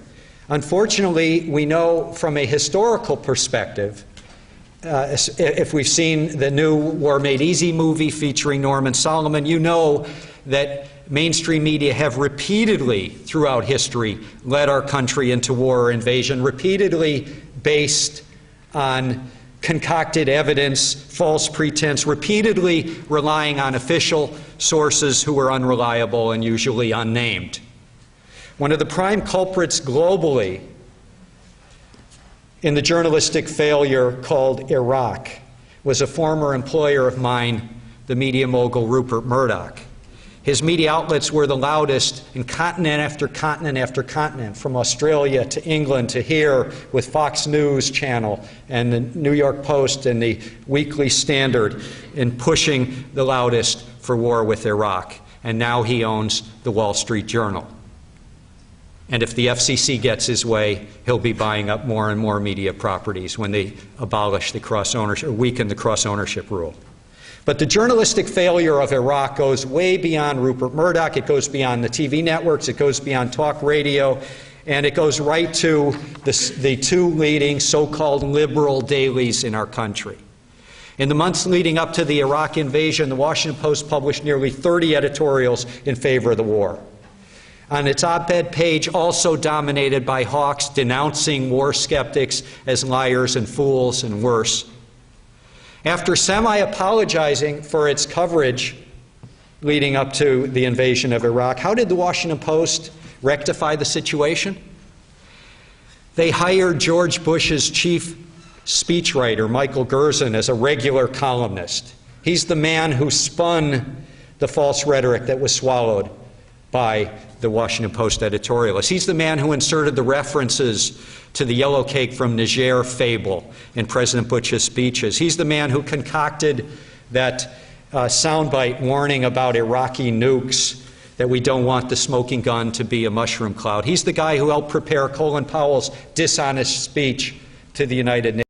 A: Unfortunately, we know from a historical perspective, if we've seen the new War Made Easy movie featuring Norman Solomon, you know that mainstream media have repeatedly throughout history led our country into war or invasion, repeatedly based on concocted evidence, false pretense, repeatedly relying on official sources who were unreliable and usually unnamed. One of the prime culprits globally in the journalistic failure called Iraq was a former employer of mine, the media mogul Rupert Murdoch. His media outlets were the loudest in continent after continent after continent, from Australia to England to here, with Fox News Channel and the New York Post and the Weekly Standard, in pushing the loudest for war with Iraq. And now he owns the Wall Street Journal. And if the FCC gets his way, he'll be buying up more and more media properties when they abolish the cross-ownership, or weaken the cross-ownership rule. But the journalistic failure of Iraq goes way beyond Rupert Murdoch. It goes beyond the TV networks. It goes beyond talk radio. And it goes right to the two leading so-called liberal dailies in our country. In the months leading up to the Iraq invasion, the Washington Post published nearly 30 editorials in favor of the war. On its op-ed page, also dominated by hawks denouncing war skeptics as liars and fools and worse. After semi-apologizing for its coverage leading up to the invasion of Iraq, how did the Washington Post rectify the situation? They hired George Bush's chief speechwriter, Michael Gerson, as a regular columnist. He's the man who spun the false rhetoric that was swallowed by the Washington Post editorialists. He's the man who inserted the references to the yellow cake from Niger fable in President Bush's speeches. He's the man who concocted that soundbite warning about Iraqi nukes, that we don't want the smoking gun to be a mushroom cloud. He's the guy who helped prepare Colin Powell's dishonest speech to the United Nations.